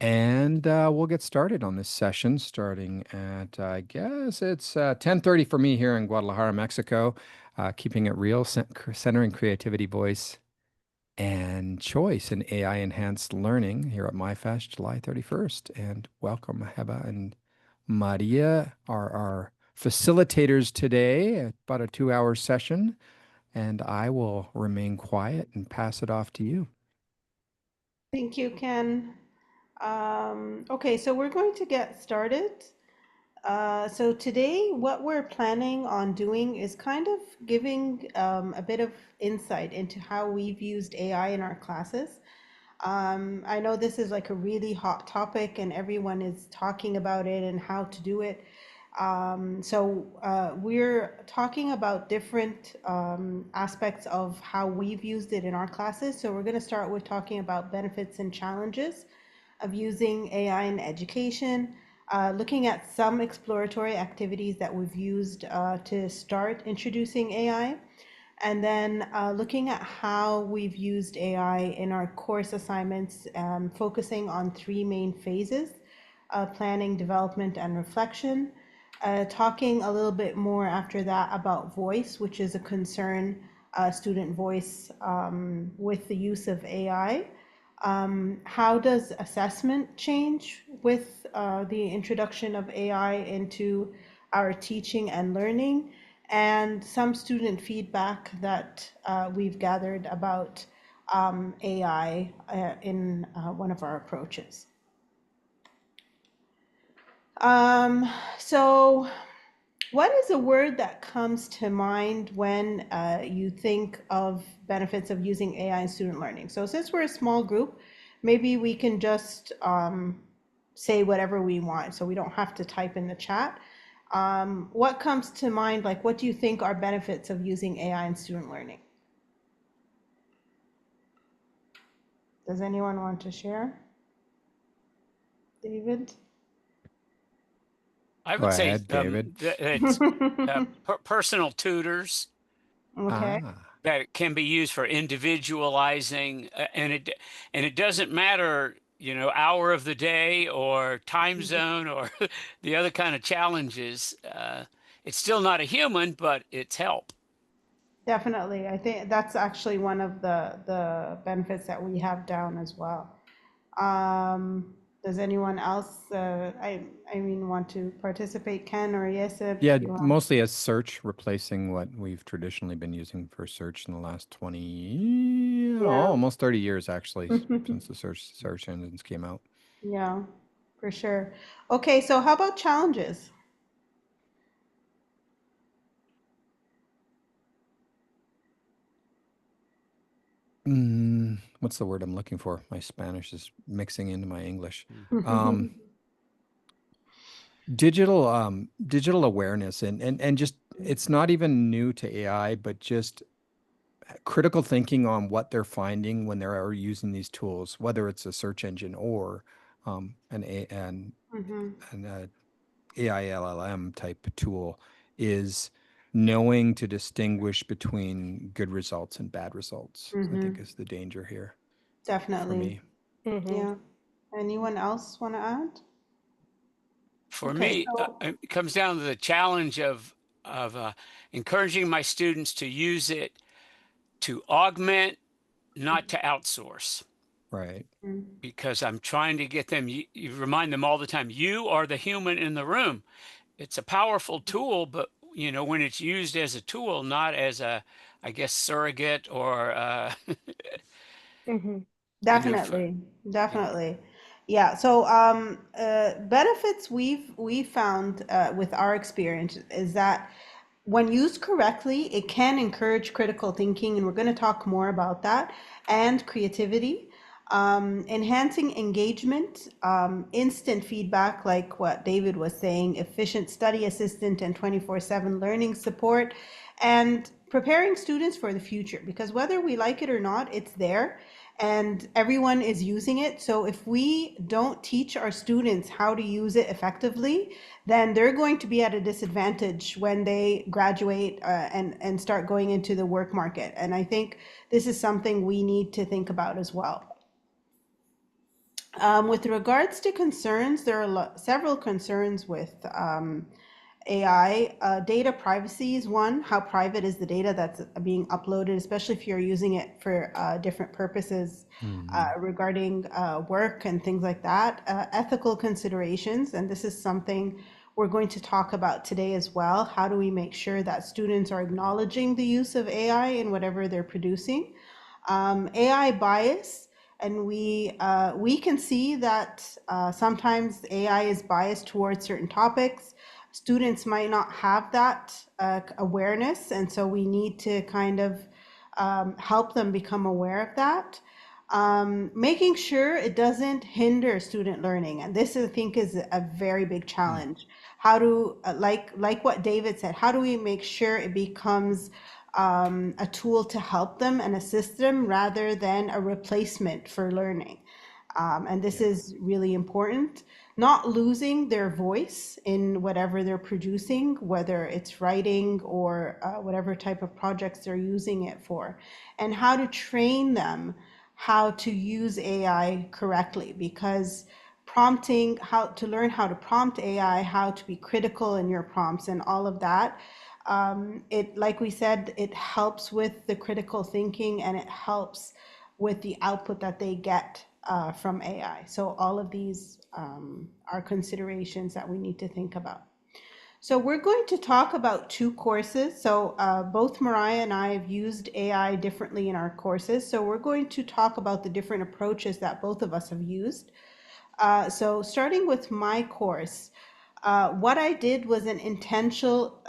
And we'll get started on this session starting at, I guess it's 10:30 for me here in Guadalajara, Mexico. Keeping it real, centering creativity, voice, and choice in AI enhanced learning here at MyFest, July 31st. And welcome, Heba and Maria are our facilitators today, about a 2-hour session. And I will remain quiet and pass it off to you. Thank you, Ken. Okay, so we're going to get started. So today, what we're planning on doing is kind of giving a bit of insight into how we've used AI in our classes. I know this is like a really hot topic and everyone is talking about it and how to do it. We're talking about different aspects of how we've used it in our classes. So we're going to start with talking about benefits and challenges of using AI in education, looking at some exploratory activities that we've used to start introducing AI, and then looking at how we've used AI in our course assignments, focusing on three main phases: planning, development, and reflection. Talking a little bit more after that about voice, which is a concern, student voice with the use of AI. How does assessment change with the introduction of AI into our teaching and learning? And some student feedback that we've gathered about AI in one of our approaches. Um, so, what is a word that comes to mind when you think of benefits of using AI in student learning? So, since we're a small group, maybe we can just say whatever we want, so we don't have to type in the chat. What comes to mind? Like, what do you think are benefits of using AI in student learning? Does anyone want to share? David? I Go would say ahead, David. it's personal tutors Okay. Ah. that can be used for individualizing, and it doesn't matter, hour of the day or time zone or the other kind of challenges. It's still not a human, but it's help. Definitely. I think that's actually one of the benefits that we have down as well. Does anyone else, I mean, want to participate? Ken or Yesip, Yeah, you want? mostly as search, replacing what we've traditionally been using for search in the last 20, oh, Yeah. almost 30 years actually, since the search engines came out. Yeah, for sure. Okay, so how about challenges? What's the word I'm looking for? My Spanish is mixing into my English. Mm. Digital awareness and just it's not even new to AI, but just critical thinking on what they're finding when they're using these tools, whether it's a search engine or Mm-hmm. an AI LLM type tool, is knowing to distinguish between good results and bad results, I think Mm-hmm. is the danger here for Definitely. me. Hmm. Yeah. Anyone else want to add? For Okay, me, so it comes down to the challenge of encouraging my students to use it to augment, not to outsource. Right. mm, Because I'm trying to get them, you remind them all the time, you are the human in the room. It's a powerful tool, but when it's used as a tool, not as a, I guess, surrogate or, Hmm. for, definitely, you know, definitely. Yeah, so benefits we found with our experience is that when used correctly, it can encourage critical thinking, and we're going to talk more about that, and creativity, enhancing engagement, instant feedback, like what David was saying, efficient study assistant, and 24/7 learning support, and preparing students for the future. Because whether we like it or not, it's there and everyone is using it. So if we don't teach our students how to use it effectively, then they're going to be at a disadvantage when they graduate and start going into the work market. And I think this is something we need to think about as well. With regards to concerns, there are several concerns with AI. Data privacy is one. How private is the data that's being uploaded, especially if you're using it for different purposes Hmm. regarding work and things like that. Ethical considerations, and this is something we're going to talk about today as well. How do we make sure that students are acknowledging the use of AI in whatever they're producing? AI bias, and we can see that sometimes AI is biased towards certain topics. Students might not have that awareness, and so we need to kind of help them become aware of that. Making sure it doesn't hinder student learning, and this I think is a very big challenge. How do like what David said, how do we make sure it becomes a tool to help them and assist them rather than a replacement for learning? And this Yeah. is really important. Not losing their voice in whatever they're producing, whether it's writing or whatever type of projects they're using it for, and how to train them how to use AI correctly, because prompting, how to learn how to prompt AI, how to be critical in your prompts and all of that. It, like we said, it helps with the critical thinking and it helps with the output that they get from AI. So all of these are considerations that we need to think about. So we're going to talk about two courses. So both Mariah and I have used AI differently in our courses. So we're going to talk about the different approaches that both of us have used. So starting with my course, what I did was an intentional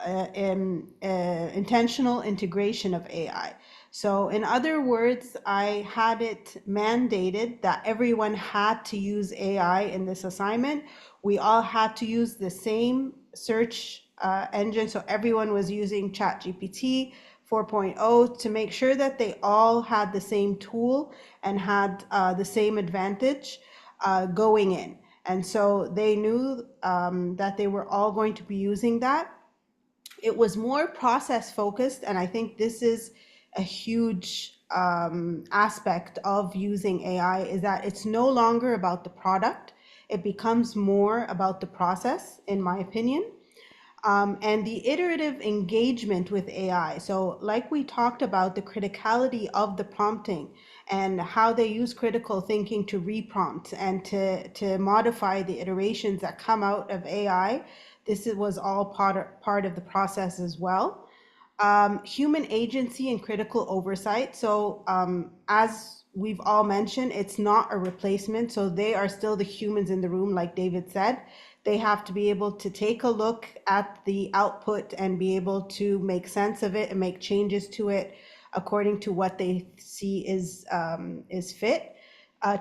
integration of AI. So in other words, I had it mandated that everyone had to use AI in this assignment. We all had to use the same search engine. So everyone was using ChatGPT 4.0 to make sure that they all had the same tool and had the same advantage going in. And so they knew that they were all going to be using that. It was more process focused, and I think this is a huge aspect of using AI, is that it's no longer about the product. It becomes more about the process, in my opinion, and the iterative engagement with AI. So, like we talked about, the criticality of the prompting and how they use critical thinking to reprompt and to modify the iterations that come out of AI. This was all part of the process as well. Human agency and critical oversight. So, as we've all mentioned, it's not a replacement. So, they are still the humans in the room, like David said. They have to be able to take a look at the output and be able to make sense of it and make changes to it according to what they see is fit.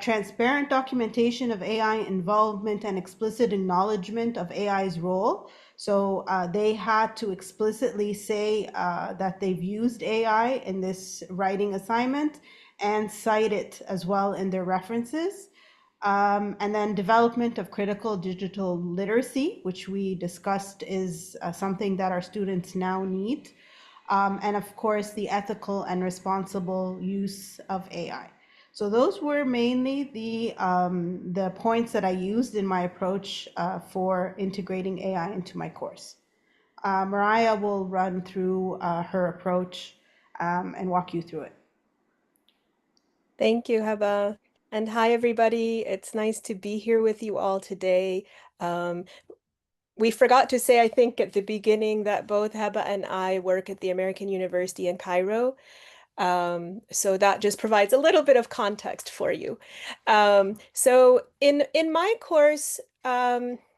Transparent documentation of AI involvement and explicit acknowledgement of AI's role. So they had to explicitly say that they've used AI in this writing assignment and cite it as well in their references. And then development of critical digital literacy, which we discussed is something that our students now need. And of course, the ethical and responsible use of AI. So those were mainly the points that I used in my approach for integrating AI into my course. Mariah will run through her approach and walk you through it. Thank you, Heba. And hi, everybody. It's nice to be here with you all today. Um, we forgot to say, I think, at the beginning that both Heba and I work at the American University in Cairo. So that just provides a little bit of context for you. So in my course,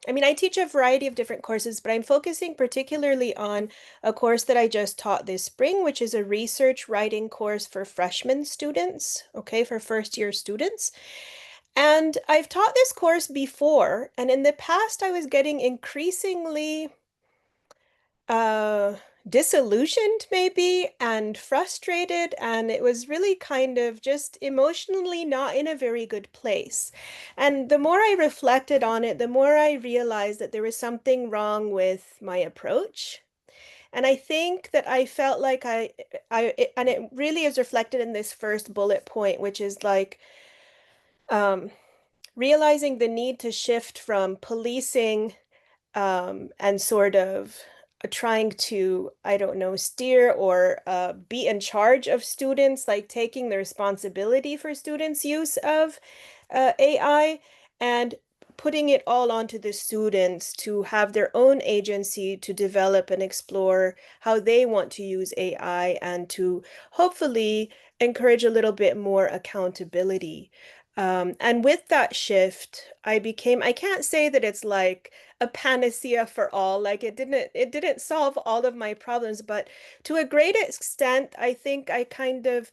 I mean, I teach a variety of different courses, but I'm focusing particularly on a course that I just taught this spring, which is a research writing course for freshman students, okay, for first year students. And I've taught this course before, and in the past, I was getting increasingly uh disillusioned maybe and frustrated, and it was really kind of just emotionally not in a very good place. And the more I reflected on it, the more I realized that there was something wrong with my approach. And I think that I felt like and it really is reflected in this first bullet point, which is like um realizing the need to shift from policing and sort of trying to, I don't know, steer or be in charge of students, like taking the responsibility for students' use of AI and putting it all onto the students to have their own agency to develop and explore how they want to use AI and to hopefully encourage a little bit more accountability. And with that shift, I can't say that it's like a panacea for all. Like it didn't solve all of my problems, but to a great extent, I think I kind of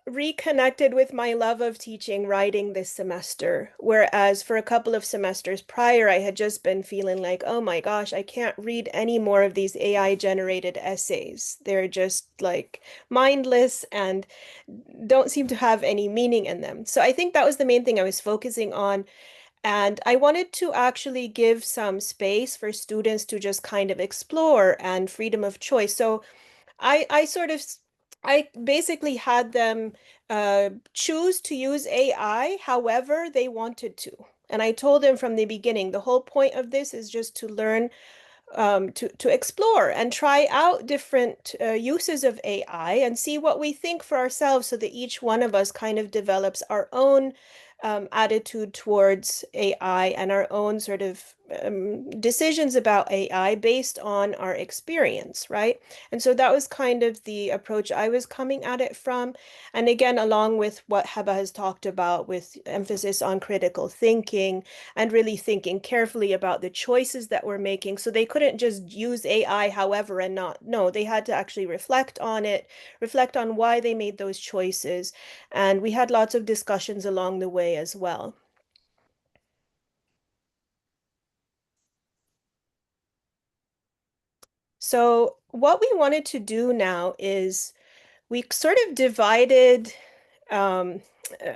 reconnected with my love of teaching writing this semester. Whereas for a couple of semesters prior, I had just been feeling like, oh my gosh, I can't read any more of these AI generated essays. They're just like mindless and don't seem to have any meaning in them. So I think that was the main thing I was focusing on. And I wanted to actually give some space for students to just kind of explore and freedom of choice. So I sort of I basically had them choose to use AI however they wanted to. And I told them from the beginning, the whole point of this is just to learn to explore and try out different uses of AI and see what we think for ourselves so that each one of us kind of develops our own attitude towards AI and our own sort of decisions about AI based on our experience, right? And so that was kind of the approach I was coming at it from. And again, along with what Heba has talked about with emphasis on critical thinking and really thinking carefully about the choices that we're making. So they couldn't just use AI however and not, no, they had to actually reflect on it, reflect on why they made those choices. And we had lots of discussions along the way as well. So what we wanted to do now is we sort of divided um, uh,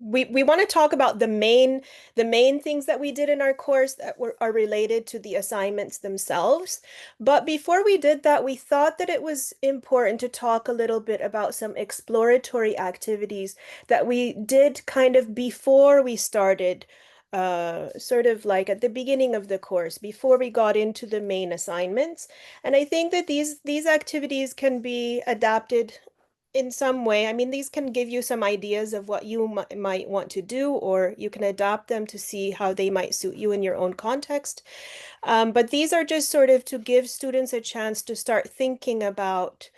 we want to talk about the main things that we did in our course that are related to the assignments themselves. But before we did that, we thought that it was important to talk a little bit about some exploratory activities that we did kind of before we started, sort of like at the beginning of the course, before we got into the main assignments. And I think that these activities can be adapted in some way. I mean, these can give you some ideas of what you might want to do, or you can adapt them to see how they might suit you in your own context. But these are just sort of to give students a chance to start thinking about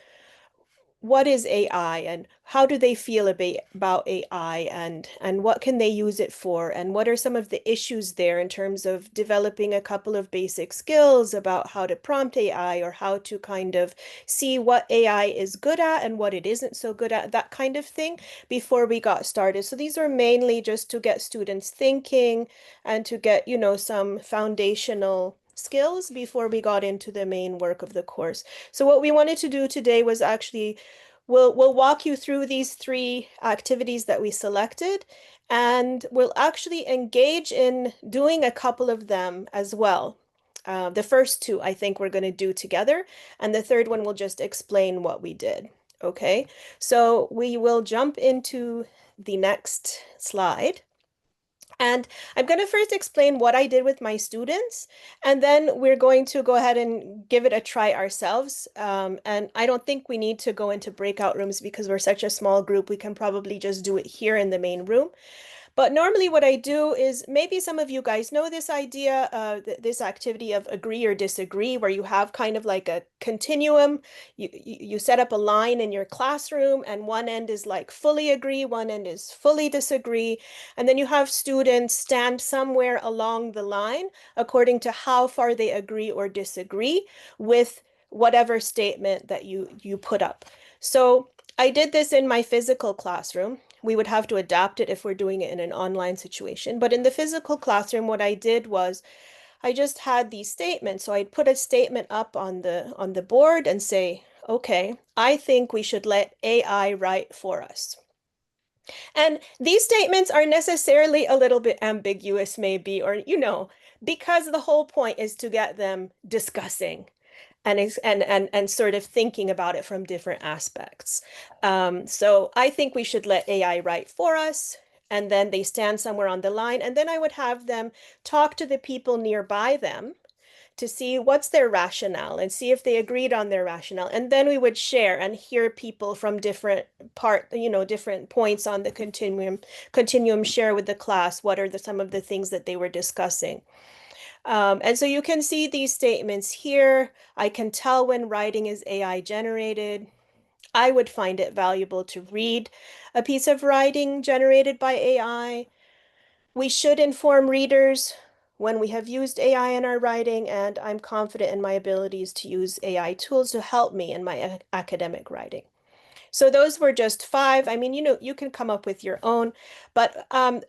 what is AI and how do they feel about AI and what can they use it for and what are some of the issues there in terms of developing a couple of basic skills about how to prompt AI or how to kind of see what AI is good at and what it isn't so good at, that kind of thing before we got started. So these are mainly just to get students thinking and to get, you know, some foundational skills before we got into the main work of the course. So what we wanted to do today was actually we'll walk you through these three activities that we selected, and we'll actually engage in doing a couple of them as well. The first two, I think we're going to do together, and the third one will just explain what we did. Okay, so we will jump into the next slide. And I'm going to first explain what I did with my students, and then we're going to go ahead and give it a try ourselves. And I don't think we need to go into breakout rooms because we're such a small group. We can probably just do it here in the main room. But normally what I do is, maybe some of you guys know this idea, this activity of agree or disagree, where you have kind of like a continuum. You set up a line in your classroom and one end is like fully agree, one end is fully disagree. And then you have students stand somewhere along the line according to how far they agree or disagree with whatever statement that you put up. So I did this in my physical classroom. We would have to adapt it if we're doing it in an online situation. But in the physical classroom, what I did was I just had these statements. So I'd put a statement up on the board and say, okay, I think we should let AI write for us. And these statements are necessarily a little bit ambiguous, maybe, or, you know, because the whole point is to get them discussing and sort of thinking about it from different aspects. So I think we should let AI write for us. and then they stand somewhere on the line, and then I would have them talk to the people nearby them to see what's their rationale and see if they agreed on their rationale. And then we would share and hear people from different different points on the continuum share with the class what are some of the things that they were discussing. And so you can see these statements here. I can tell when writing is AI generated. I would find it valuable to read a piece of writing generated by AI. We should inform readers when we have used AI in our writing, and I'm confident in my abilities to use AI tools to help me in my academic writing. So those were just five. I mean, you can come up with your own, but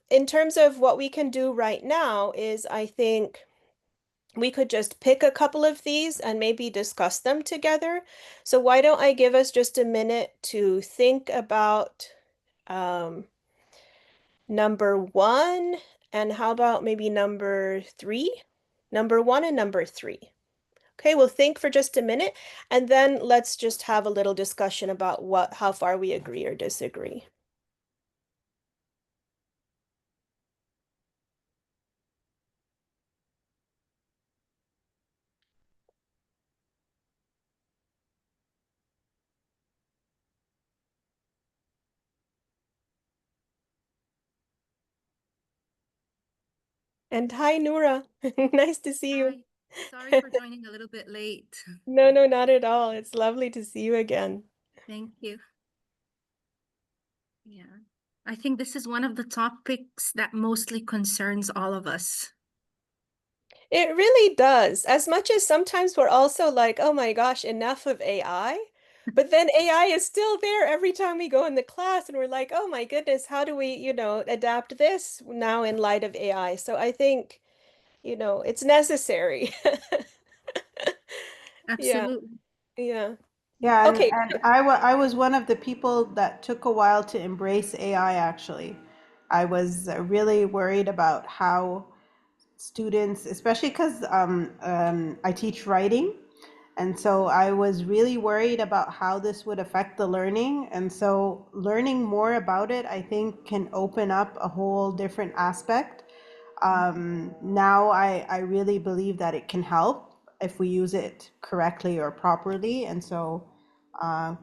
in terms of what we can do right now is I think we could just pick a couple of these and maybe discuss them together. So why don't I give us just a minute to think about um, number one, and how about maybe number three? Number one and number three. Okay, we'll think for just a minute, and then let's just have a little discussion about how far we agree or disagree. And hi, Noura. Nice to see you. Hi, sorry for joining a little bit late. No, no, not at all. It's lovely to see you again. Thank you. Yeah, I think this is one of the topics that mostly concerns all of us. It really does. As much as sometimes we're also like, oh my gosh, enough of AI. But then AI is still there every time we go in the class, and we're like, oh my goodness, how do we, adapt this now in light of AI? So I think, it's necessary. Yeah, Absolutely. yeah. Yeah, and, Okay. and I was one of the people that took a while to embrace AI actually. I was really worried about how students, especially because I teach writing. And so I was really worried about how this would affect the learning. And so learning more about it, I think, can open up a whole different aspect. Now I really believe that it can help if we use it correctly or properly. And so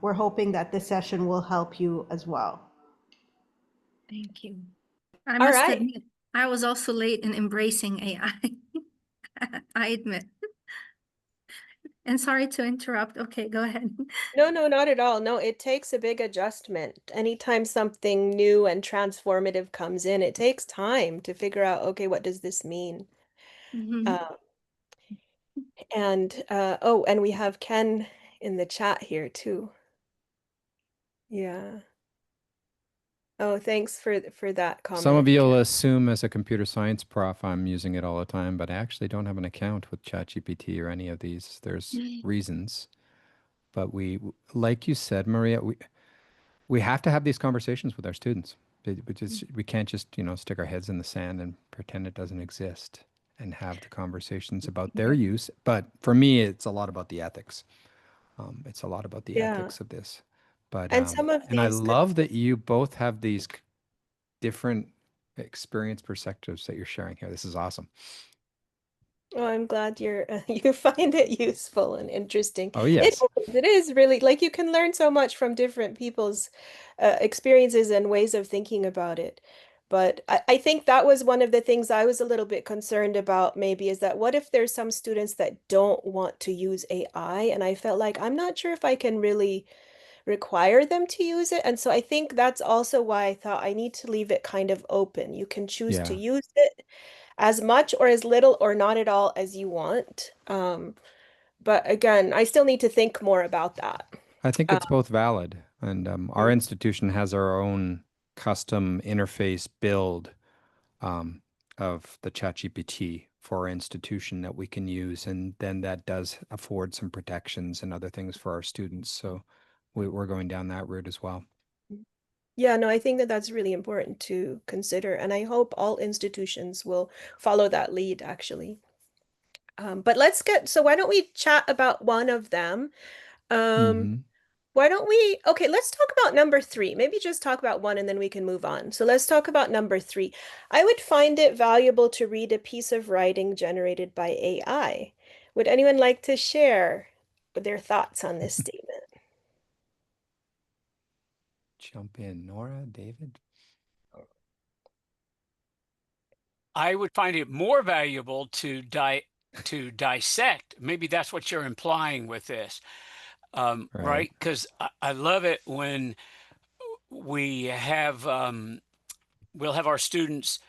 we're hoping that this session will help you as well. Thank you. I All must right. admit, I was also late in embracing AI. I admit. And sorry to interrupt. Okay, go ahead. No, no, not at all. No, it takes a big adjustment. Anytime something new and transformative comes in, it takes time to figure out, okay, what does this mean? Mhm. Uh, and we have Ken in the chat here too. Yeah. Oh, thanks for that Some of comment, you will Ken. assume as a computer science prof I'm using it all the time, but I actually don't have an account with ChatGPT or any of these. There's reasons, but like you said, Maria, we have to have these conversations with our students. We can't just, stick our heads in the sand and pretend it doesn't exist and have the conversations about their Yeah. use. But for me, it's a lot about the ethics. It's a lot about the Yeah. ethics of this. But And some of and I these love that you both have these different experience perspectives that you're sharing here. This is awesome. Oh, I'm glad you find it useful and interesting. Oh, It yes. is. It is really like you can learn so much from different people's experiences and ways of thinking about it. But I think that was one of the things I was a little bit concerned about maybe is that what if there's some students that don't want to use AI? And I felt like I'm not sure if I can really require them to use it. And so I think that's also why I thought I need to leave it kind of open. You can choose to Yeah. use it as much or as little or not at all as you want. But again, I still need to think more about that. I think Uh, it's both valid. And our institution has our own custom interface build um, of the ChatGPT for our institution that we can use. And then that does afford some protections and other things for our students. So we're going down that route as well. yeah, no, I think that that's really important to consider, and I hope all institutions will follow that lead, actually. But so why don't we chat about one of them? Um, Hmm. Why don't we, okay, let's talk about number three. Maybe just talk about one and then we can move on. So let's talk about number three. I would find it valuable to read a piece of writing generated by AI. Would anyone like to share their thoughts on this statement? Jump in, Nora, David. I would find it more valuable to dissect. Maybe that's what you're implying with this, Right. right? Because I love it when we have we'll have our students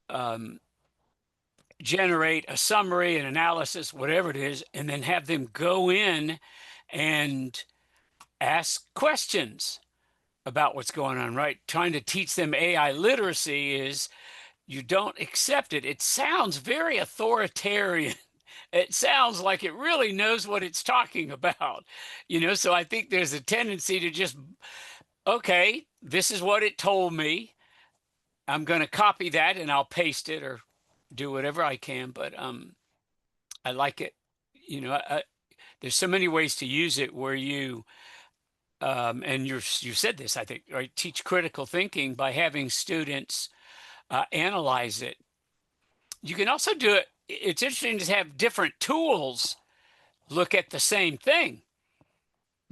um, generate a summary, an analysis, whatever it is, and then have them go in and ask questions about what's going on, right? Trying to teach them AI literacy is you don't accept it. It sounds very authoritarian. It sounds like it really knows what it's talking about, So I think there's a tendency to just, okay, this is what it told me. I'm going to copy that and I'll paste it or do whatever I can. But I like it. There's so many ways to use it where and you said this, I think, right? Teach critical thinking by having students analyze it. You can also do it. It's interesting to have different tools look at the same thing,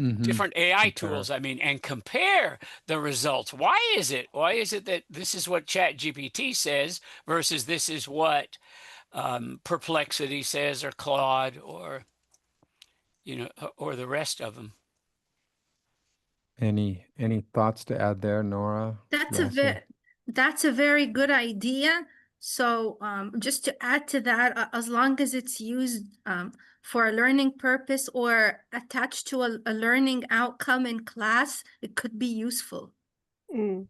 Mm-hmm. different AI Compare. tools, I mean, and compare the results. Why is it? Why is it that this is what ChatGPT says versus this is what Perplexity says or Claude or the rest of them? Any thoughts to add there, Nora, That's a Yasi? very that's a very good idea. So just to add to that, as long as it's used for a learning purpose or attached to a learning outcome in class, it could be useful. Mm.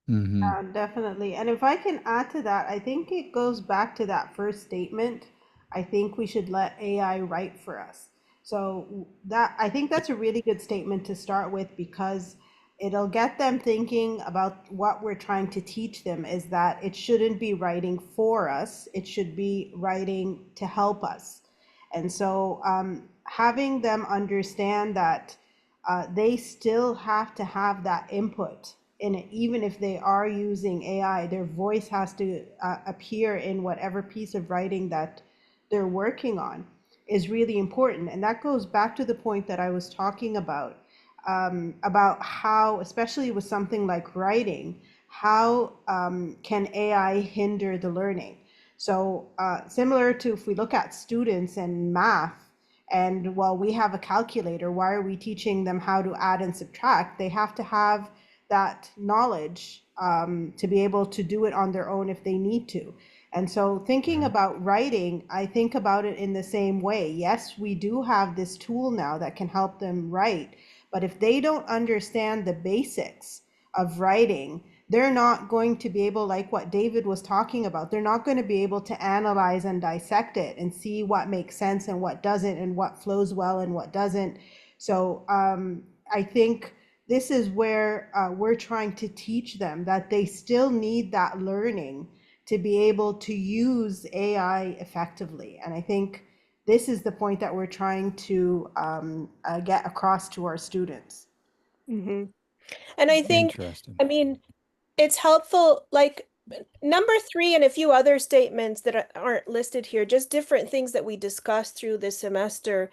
Mm-hmm. Definitely. And if I can add to that, I think it goes back to that first statement. I think we should let AI write for us. So that I think that's a really good statement to start with because it'll get them thinking about what we're trying to teach them is that it shouldn't be writing for us, it should be writing to help us. And so having them understand that they still have to have that input in it, even if they are using AI, their voice has to appear in whatever piece of writing that they're working on is really important. And that goes back to the point that I was talking about how, especially with something like writing, how can AI hinder the learning? So similar to if we look at students and math, and well, we have a calculator. Why are we teaching them how to add and subtract? They have to have that knowledge to be able to do it on their own if they need to. And so, thinking Right. about writing, I think about it in the same way. Yes, we do have this tool now that can help them write, but if they don't understand the basics of writing, they're not going to be able, like what David was talking about, they're not going to be able to analyze and dissect it and see what makes sense and what doesn't, and what flows well and what doesn't. So I think this is where we're trying to teach them that they still need that learning to be able to use AI effectively. And I think this is the point that we're trying to get across to our students. Hmm. And I think, Interesting. I mean, it's helpful, like number three and a few other statements that aren't listed here, just different things that we discussed through this semester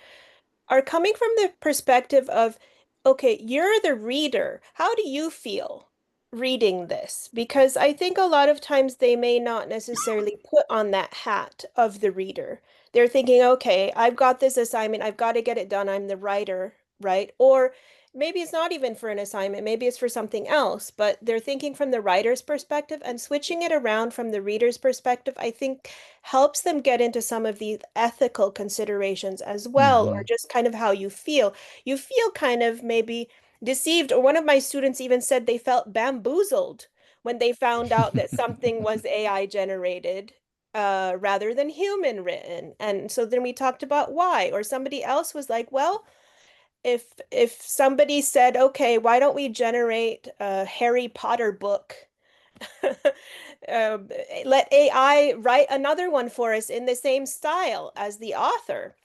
are coming from the perspective of, okay, you're the reader. How do you feel reading this? Because I think a lot of times they may not necessarily put on that hat of the reader. They're thinking, okay, I've got this assignment, I've got to get it done, I'm the writer, right? Or maybe it's not even for an assignment, maybe it's for something else, but they're thinking from the writer's perspective and switching it around from the reader's perspective, I think helps them get into some of these ethical considerations as well, Mm-hmm. or just kind of how you feel. You feel kind of maybe deceived, or one of my students even said they felt bamboozled when they found out that something was AI generated rather than human written. And so then we talked about why, or somebody else was like, well, if somebody said, okay, why don't we generate a Harry Potter book? Um, let AI write another one for us in the same style as the author.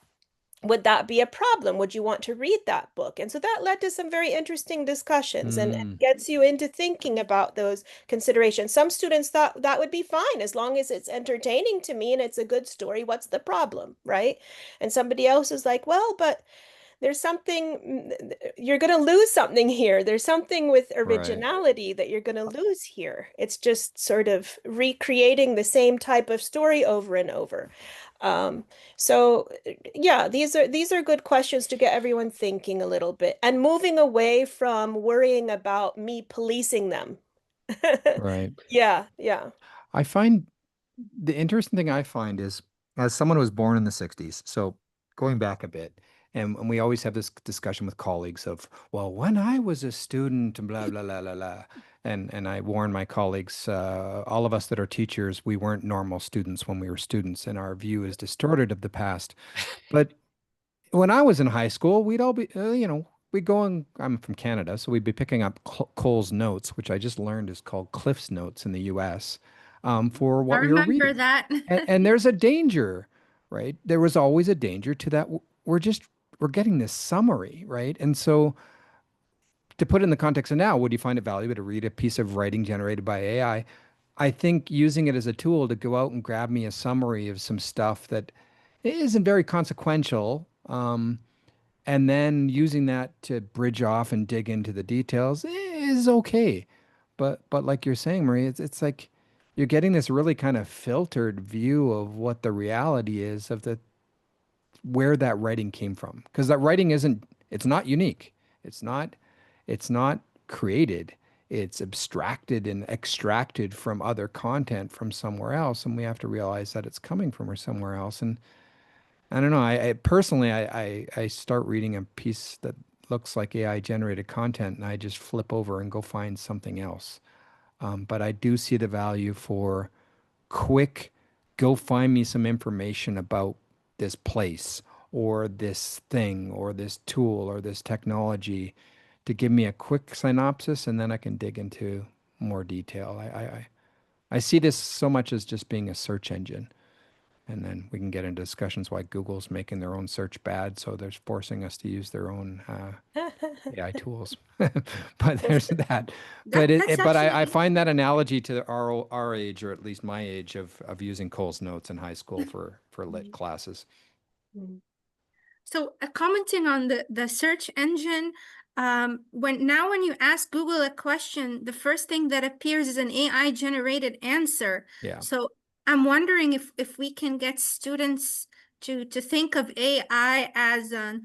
would that be a problem? Would you want to read that book? And so that led to some very interesting discussions and Mm, gets you into thinking about those considerations. Some students thought that would be fine as long as it's entertaining to me and it's a good story. What's the problem, right? And somebody else is like, well, but there's something, you're going to lose something here. There's something with right, originality that you're going to lose here. It's just sort of recreating the same type of story over and over. Um, so yeah, these are good questions to get everyone thinking a little bit and moving away from worrying about me policing them. right. Yeah, yeah. I find the interesting thing I find is, as someone who was born in the 60s, so going back a bit, and we always have this discussion with colleagues of, well, when I was a student, and blah, blah, blah, blah, blah. And I warn my colleagues, all of us that are teachers, we weren't normal students when we were students, and our view is distorted of the past. But when I was in high school, we'd all be, we'd go and I'm from Canada, so we'd be picking up Cole's notes, which I just learned is called Cliff's Notes in the US, for I what we were remember reading. that. And there's a danger, right? There was always a danger to that. We're getting this summary, right? And so to put it in the context of now, would you find it valuable to read a piece of writing generated by AI? I think using it as a tool to go out and grab me a summary of some stuff that isn't very consequential, and then using that to bridge off and dig into the details is okay. But like you're saying, Marie, it's like you're getting this really kind of filtered view of what the reality is of the where that writing came from. Because that writing isn't, it's not unique. It's not, it's not created. It's abstracted and extracted from other content from somewhere else, and we have to realize that it's coming from somewhere else. And I don't know. I personally, I start reading a piece that looks like AI generated content, and I just flip over and go find something else. But I do see the value for quick, go find me some information about this place or this thing or this tool or this technology to give me a quick synopsis, and then I can dig into more detail. I see this so much as just being a search engine. And then we can get into discussions why Google's making their own search bad, so they're forcing us to use their own AI tools. But there's that. That that's But I actually find that analogy to our age, or at least my age, of using Cole's notes in high school for lit classes. so commenting on the search engine. When you ask Google a question, the first thing that appears is an AI generated answer. Yeah. So I'm wondering if we can get students to think of AI as a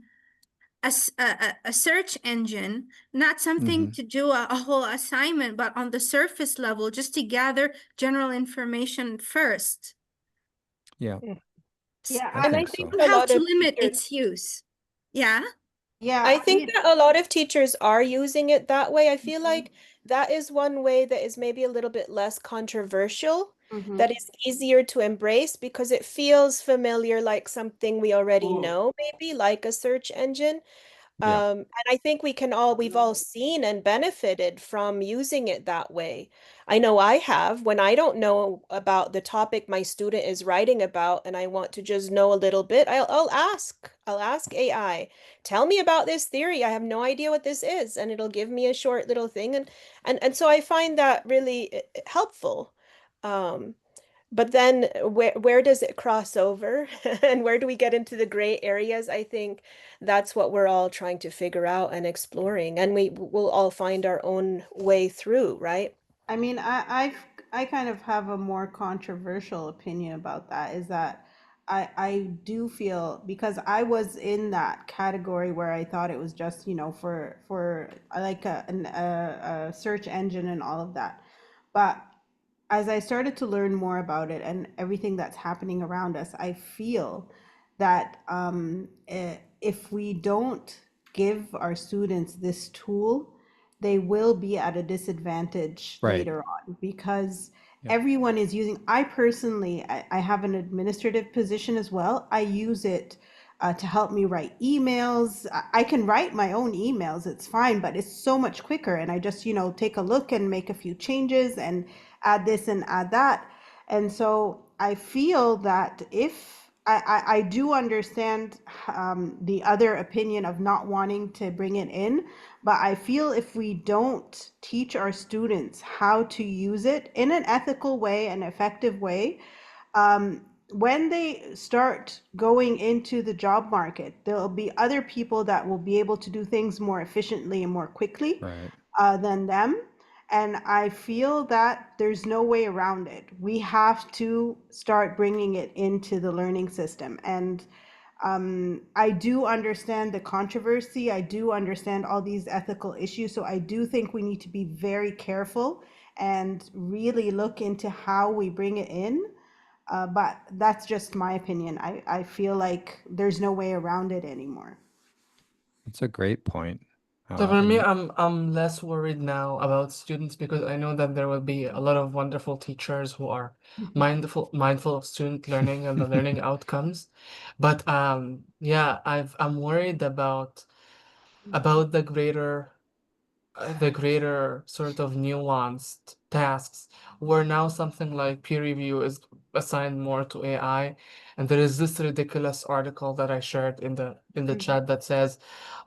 search engine, not something Hmm. to do a whole assignment, but on the surface level, just to gather general information first. Yeah, Yeah, I And I think think so. a How lot to of limit teachers its use. Yeah. yeah, I think that a lot of teachers are using it that way. I feel mhm, like that is one way that is maybe a little bit less controversial, that mhm. is easier to embrace because it feels familiar, like something we already know, maybe like a search engine. Yeah. And I think we've all seen and benefited from using it that way. I know I have when I don't know about the topic my student is writing about and I want to just know a little bit, I'll ask AI, tell me about this theory. I have no idea what this is, and it'll give me a short little thing. And so I find that really helpful. Um, but then where does it cross over and where do we get into the gray areas? I think that's what we're all trying to figure out and exploring, and we will all find our own way through, right? I mean, I kind of have a more controversial opinion about that. Is that I do feel because I was in that category where I thought it was just for like a search engine and all of that, but as I started to learn more about it and everything that's happening around us, I feel that if we don't give our students this tool, they will be at a disadvantage Right. later on because Yep. everyone is using. I personally, I have an administrative position as well. I use it to help me write emails. I can write my own emails, it's fine, but it's so much quicker. And I just, take a look and make a few changes and add this and add that. And so I feel that if I do understand the other opinion of not wanting to bring it in, but I feel if we don't teach our students how to use it in an ethical way, an effective way, when they start going into the job market, there'll be other people that will be able to do things more efficiently and more quickly Right. than them. And I feel that there's no way around it. We have to start bringing it into the learning system. And I do understand the controversy. I do understand all these ethical issues. So I do think we need to be very careful and really look into how we bring it in. But that's just my opinion. I feel like there's no way around it anymore. That's a great point. So for me, And I'm less worried now about students because I know that there will be a lot of wonderful teachers who are mindful of student learning and the learning outcomes. But yeah, I'm worried about the greater sort of nuanced tasks where now something like peer review is assigned more to AI. And there is this ridiculous article that I shared in the chat that says,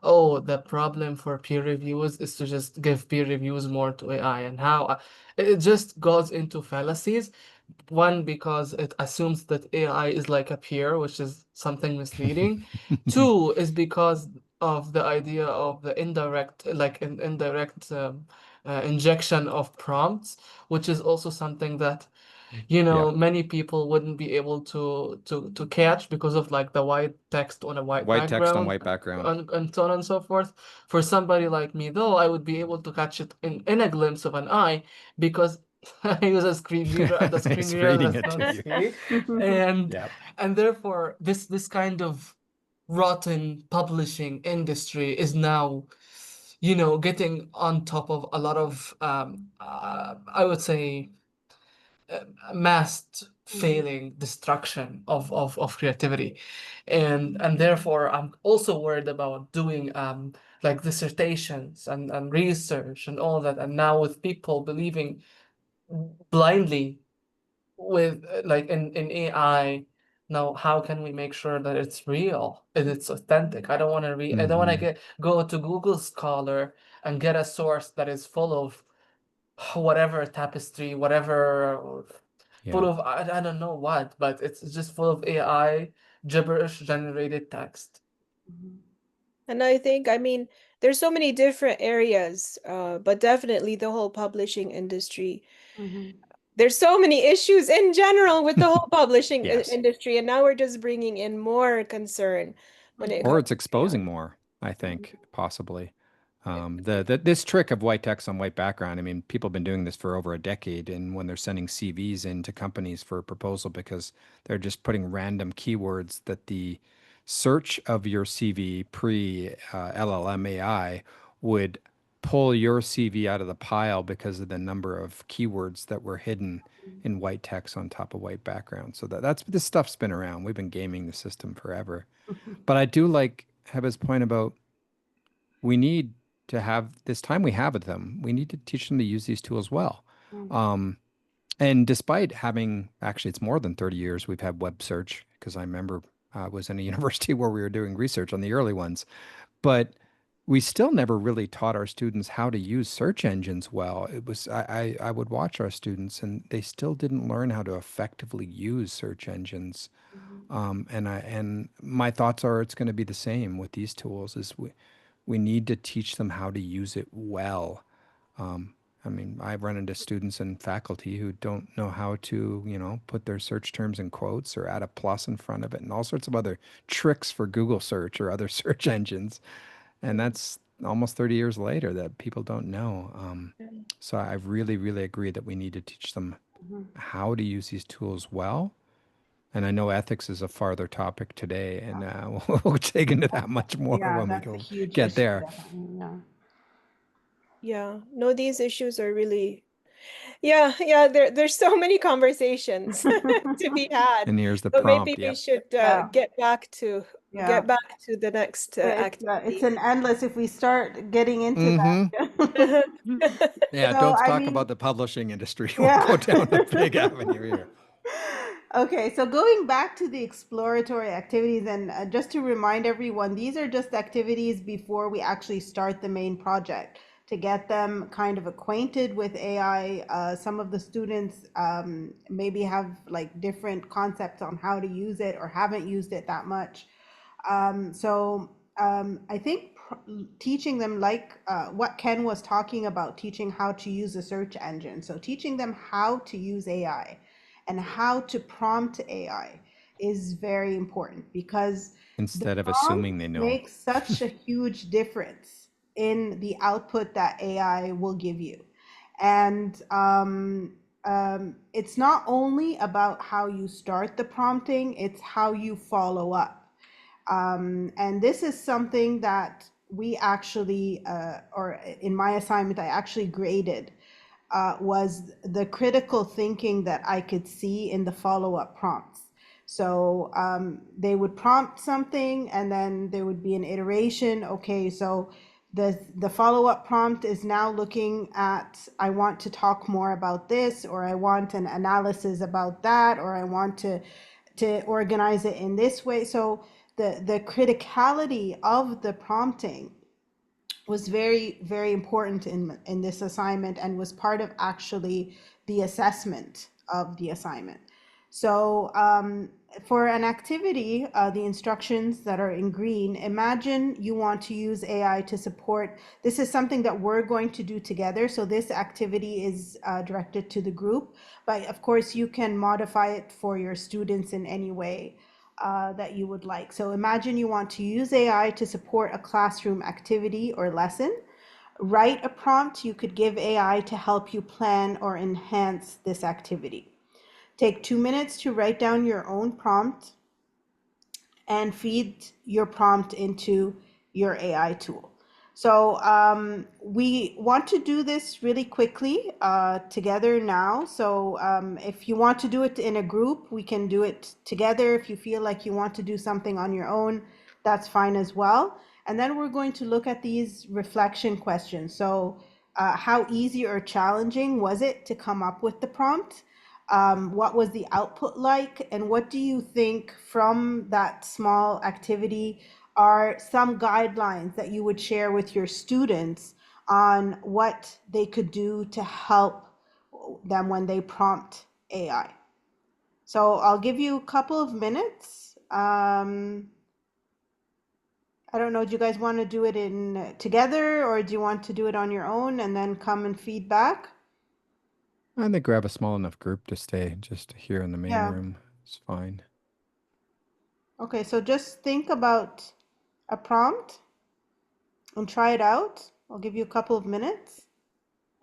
oh, the problem for peer reviews is to just give peer reviews more to AI, and how it just goes into fallacies. One, because it assumes that AI is like a peer, which is something misleading. Two is because of the idea of the indirect, like an indirect injection of prompts, which is also something that yeah, many people wouldn't be able to catch because of like the white text on a white white text on background white background. and so on and so forth. For somebody like me, though, I would be able to catch it in a glimpse of an eye because I use a screen reader and the screen It's reader reading does it not to you. see. And Yeah. and therefore this kind of rotten publishing industry is now getting on top of a lot of I would say massed failing destruction of creativity, and therefore I'm also worried about doing like dissertations and research and all that, and now with people believing blindly with like in AI. Now, how can we make sure that it's real and it's authentic? I don't want to read. I don't want to Hmm. go to Google Scholar and get a source that is full of whatever tapestry, whatever, full Yeah. of I don't know what, but it's just full of AI gibberish generated text. And I think, I mean, there's so many different areas, but definitely the whole publishing industry. There's so many issues in general with the whole publishing Yes. industry, and now we're just bringing in more concern when it Or comes it's to AI. exposing more, I think, possibly. This trick of white text on white background, I mean, people have been doing this for over a decade, and when they're sending CVs into companies for a proposal because they're just putting random keywords that the search of your CV pre LLM AI would pull your CV out of the pile because of the number of keywords that were hidden in white text on top of white background. So that's this stuff's been around. We've been gaming the system forever. But I do like Heba's point about we need to have this time we have with them. We need to teach them to use these tools well. Um, and despite having, actually, it's more than 30 years we've had web search because I remember I was in a university where we were doing research on the early ones, but we still never really taught our students how to use search engines well. It was I would watch our students and they still didn't learn how to effectively use search engines. And my thoughts are it's going to be the same with these tools is we need to teach them how to use it well. Um, I mean, I've run into students and faculty who don't know how to, put their search terms in quotes or add a plus in front of it and all sorts of other tricks for Google search or other search engines. And that's almost 30 years later that people don't know. So I really, really agree that we need to teach them how to use these tools well. And I know ethics is a farther topic today, and we'll dig into that much more Yeah, when we that's a go huge get issue, there. definitely. Yeah. Yeah, no, these issues are really, yeah, there's so many conversations to be had. And here's the But maybe prompt. we Yep. should Yeah, yeah. get back to the next It's activity. an endless if we start getting into Mm-hmm. that. Yeah, So don't I talk mean, about the publishing industry. We'll yeah. go down a big avenue here. Okay, so going back to the exploratory activities, and just to remind everyone, these are just activities before we actually start the main project to get them kind of acquainted with AI. Some of the students maybe have like different concepts on how to use it or haven't used it that much. I think teaching them, like what Ken was talking about, teaching how to use a search engine. So teaching them how to use AI and how to prompt AI is very important because the Instead of assuming prompt they know. makes such a huge difference in the output that AI will give you. And it's not only about how you start the prompting, it's how you follow up. And this is something that we actually, or in my assignment, I actually graded, was the critical thinking that I could see in the follow-up prompts. So they would prompt something and then there would be an iteration. Okay, so the follow-up prompt is now looking at, I want to talk more about this, or I want an analysis about that, or I want to organize it in this way. So the criticality of the prompting was very, very important in this assignment and was part of actually the assessment of the assignment. So for an activity, the instructions that are in green, imagine you want to use AI to support, this is something that we're going to do together. So this activity is directed to the group, but of course you can modify it for your students in any way that you would like. So imagine you want to use AI to support a classroom activity or lesson. Write a prompt you could give AI to help you plan or enhance this activity. Take 2 minutes to write down your own prompt and feed your prompt into your AI tool. So we want to do this really quickly together now. So if you want to do it in a group, we can do it together. If you feel like you want to do something on your own, that's fine as well. And then we're going to look at these reflection questions. So how easy or challenging was it to come up with the prompt? What was the output like? And what do you think from that small activity are some guidelines that you would share with your students on what they could do to help them when they prompt AI? So I'll give you a couple of minutes. I don't know, do you guys want to do it in together or do you want to do it on your own and then come and feedback? I think grab a small enough group to stay just here in the main Yeah. room. It's fine. Okay, so just think about a prompt and try it out. I'll give you a couple of minutes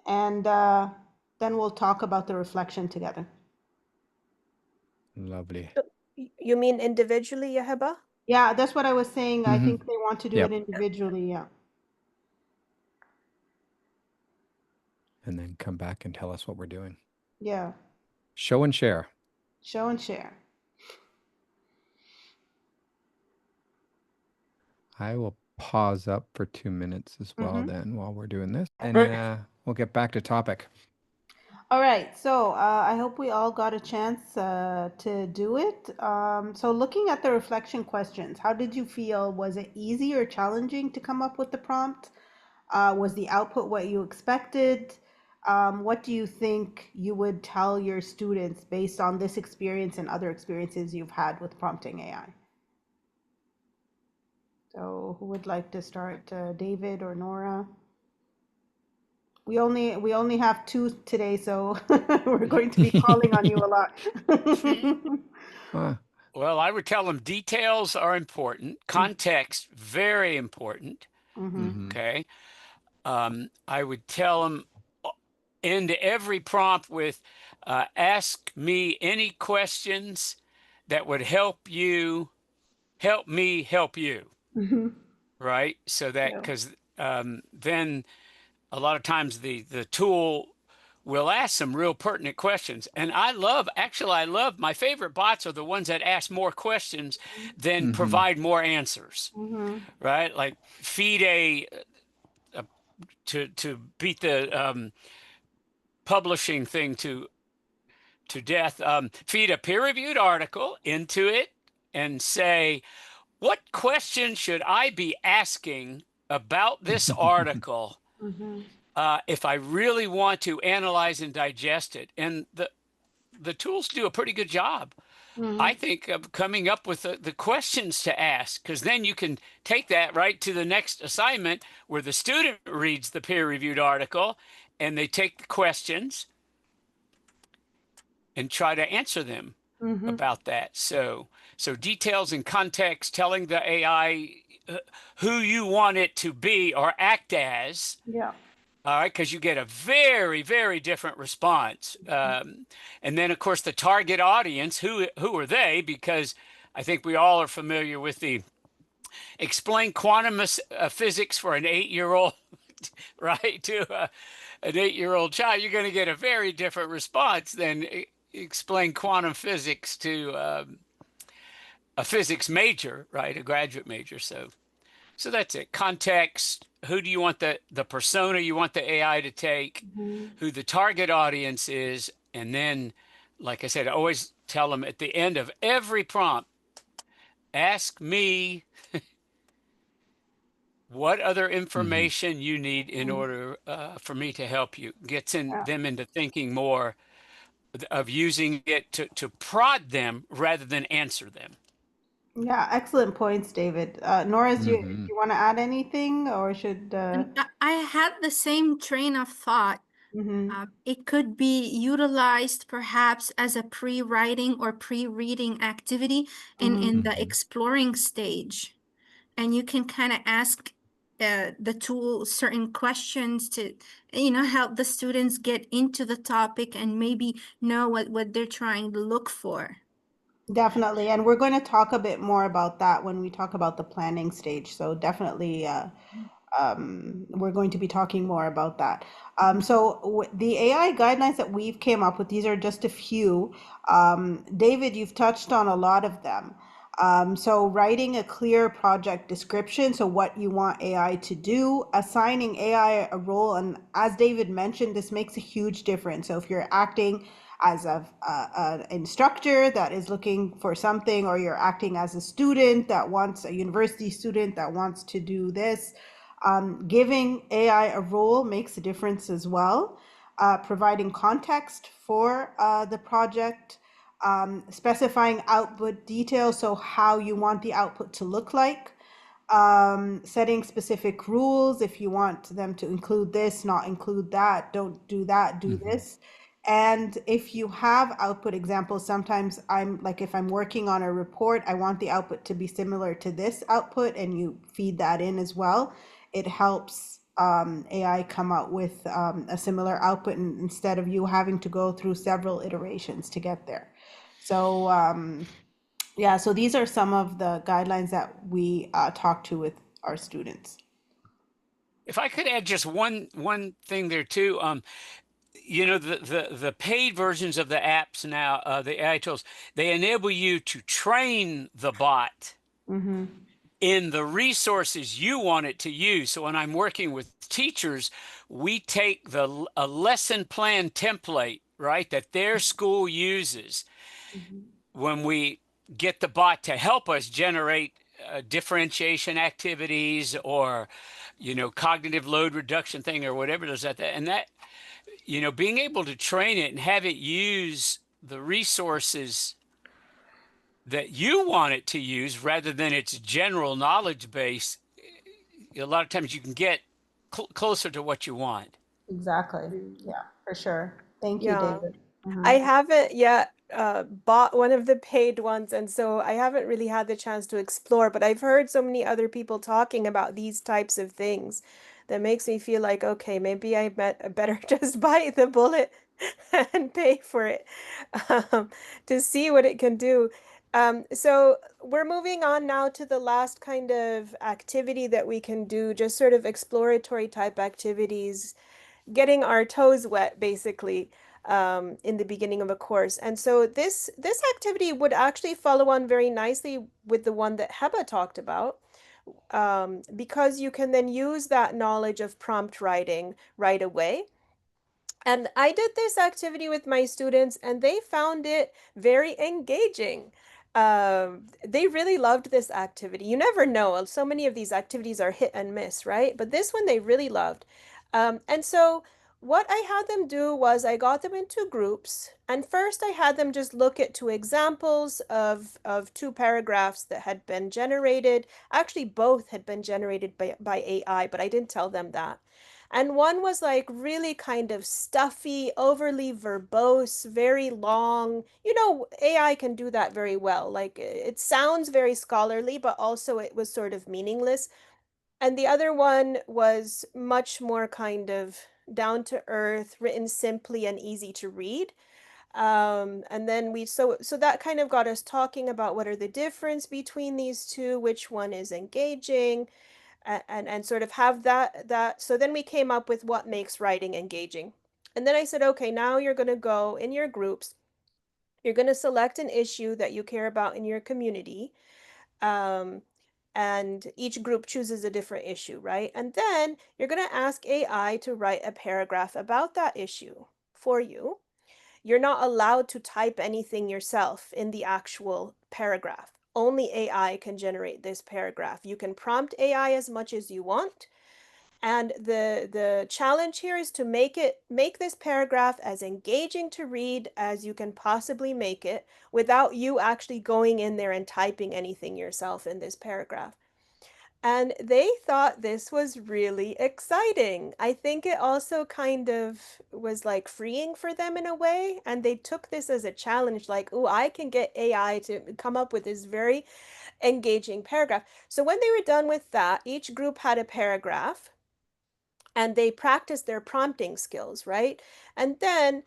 and then we'll talk about the reflection together. Lovely. You mean individually, Heba? Yeah, that's what I was saying. I Mm-hmm. think they want to do it Yep. individually. Yeah. And then come back and tell us what we're doing. Yeah. Show and share. Show and share. I will pause up for 2 minutes as well Mm-hmm. then while we're doing this. And Right. we'll get back to topic. All right, so I hope we all got a chance to do it. So looking at the reflection questions, how did you feel? Was it easy or challenging to come up with the prompt? Was the output what you expected? What do you think you would tell your students based on this experience and other experiences you've had with prompting AI? So who would like to start, David or Nora? We only have two today, so we're going to be calling on you a lot. Well, I would tell them details are important, context very important. Mm-hmm. Okay. I would tell them end every prompt with ask me any questions that would help you help me help you. Mm-hmm. Right. So that Yeah. because then a lot of times the tool will ask some real pertinent questions. And I love my favorite bots are the ones that ask more questions than Mm-hmm. provide more answers. Mm-hmm. Right. Like feed a to beat the publishing thing to to death. Feed a peer-reviewed article into it and say, what question should I be asking about this article if I really want to analyze and digest it? And the tools do a pretty good job, I think, of coming up with the questions to ask, because then you can take that right to the next assignment where the student reads the peer-reviewed article and they take the questions and try to answer them about that. So details and context, telling the AI who you want it to be or act as. Yeah. All right, because you get a very, very different response. And then, of course, the target audience, who are they? Because I think we all are familiar with the explain quantum physics for an 8-year-old, right? To an 8-year-old child, you're going to get a very different response than explain quantum physics to a physics major, right? A graduate major. So that's it. Context. Who do you want the persona you want the AI to take? Who the target audience is, and then, like I said, I always tell them at the end of every prompt, ask me what other information you need in order for me to help you. Gets them into thinking more of using it to prod them rather than answer them. Yeah, excellent points, David. Nora, do Hmm. you want to add anything or should And I had the same train of thought. mhm, It could be utilized perhaps as a pre-writing or pre-reading activity in the exploring stage. And you can kind of ask the tool certain questions to, help the students get into the topic and maybe know what they're trying to look for. definitely. And we're going to talk a bit more about that when we talk about the planning stage. So definitely we're going to be talking more about that. The AI guidelines that we've came up with, these are just a few. David, you've touched on a lot of them. So writing a clear project description, so what you want AI to do, assigning AI a role, and as David mentioned, this makes a huge difference. So if you're acting as an instructor that is looking for something, or you're acting as a student that wants, a university student that wants to do this, giving AI a role makes a difference as well. Providing context for the project, specifying output details, so how you want the output to look like, setting specific rules if you want them to include this, not include that, don't do that, do this. And if you have output examples, sometimes I'm like, if I'm working on a report, I want the output to be similar to this output, and you feed that in as well. It helps AI come out with a similar output, instead of you having to go through several iterations to get there. So yeah, so these are some of the guidelines that we talk to with our students. If I could add just one thing there too, the paid versions of the apps now, the AI tools, they enable you to train the bot in the resources you want it to use. So when I'm working with teachers, we take a lesson plan template, right, that their school uses. When we get the bot to help us generate differentiation activities, or cognitive load reduction thing, or whatever it is, that being able to train it and have it use the resources that you want it to use rather than its general knowledge base, a lot of times you can get closer to what you want. Exactly. Yeah, for sure. Thank you, Yeah. David. I haven't yet bought one of the paid ones, and so I haven't really had the chance to explore, but I've heard so many other people talking about these types of things that makes me feel like, okay, maybe I better just bite the bullet and pay for it um, to see what it can do. So we're moving on now to the last kind of activity that we can do, just sort of exploratory type activities, getting our toes wet, basically, in the beginning of a course. And so this activity would actually follow on very nicely with the one that Heba talked about, because you can then use that knowledge of prompt writing right away. And I did this activity with my students, and they found it very engaging. They really loved this activity. You never know. So many of these activities are hit and miss, right? But this one they really loved. And so what I had them do was I got them into groups. And first I had them just look at two examples of two paragraphs that had been generated. Actually, both had been generated by AI, but I didn't tell them that. And one was like really kind of stuffy, overly verbose, very long. You know, AI can do that very well. Like it sounds very scholarly, but also it was sort of meaningless. And the other one was much more kind of down to earth, written simply and easy to read. And then so that kind of got us talking about what are the difference between these two, which one is engaging, and sort of have that. So then we came up with what makes writing engaging. And then I said, okay, now you're going to go in your groups. You're going to select an issue that you care about in your community. Um, and each group chooses a different issue, right? And then you're going to ask AI to write a paragraph about that issue for you. You're not allowed to type anything yourself in the actual paragraph. Only AI can generate this paragraph. You can prompt AI as much as you want. And the challenge here is to make this paragraph as engaging to read as you can possibly make it without you actually going in there and typing anything yourself in this paragraph. And they thought this was really exciting. I think it also kind of was like freeing for them in a way. And they took this as a challenge, like, oh, I can get AI to come up with this very engaging paragraph. So when they were done with that, each group had a paragraph and they practiced their prompting skills, right? And then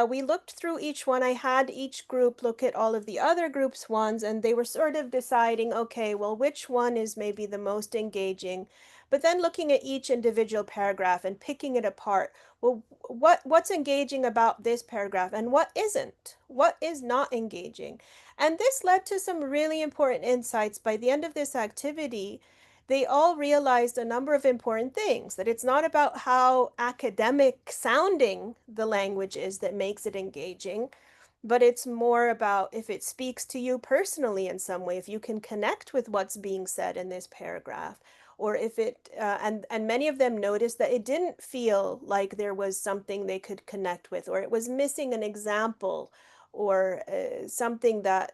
we looked through each one. I had each group look at all of the other groups' ones, and they were sort of deciding, okay, well, which one is maybe the most engaging? But then looking at each individual paragraph and picking it apart. Well, what's engaging about this paragraph and what isn't? What is not engaging? And this led to some really important insights. By the end of this activity, they all realized a number of important things, that it's not about how academic sounding the language is that makes it engaging, but it's more about if it speaks to you personally in some way, if you can connect with what's being said in this paragraph, or if it and many of them noticed that it didn't feel like there was something they could connect with, or it was missing an example, or something that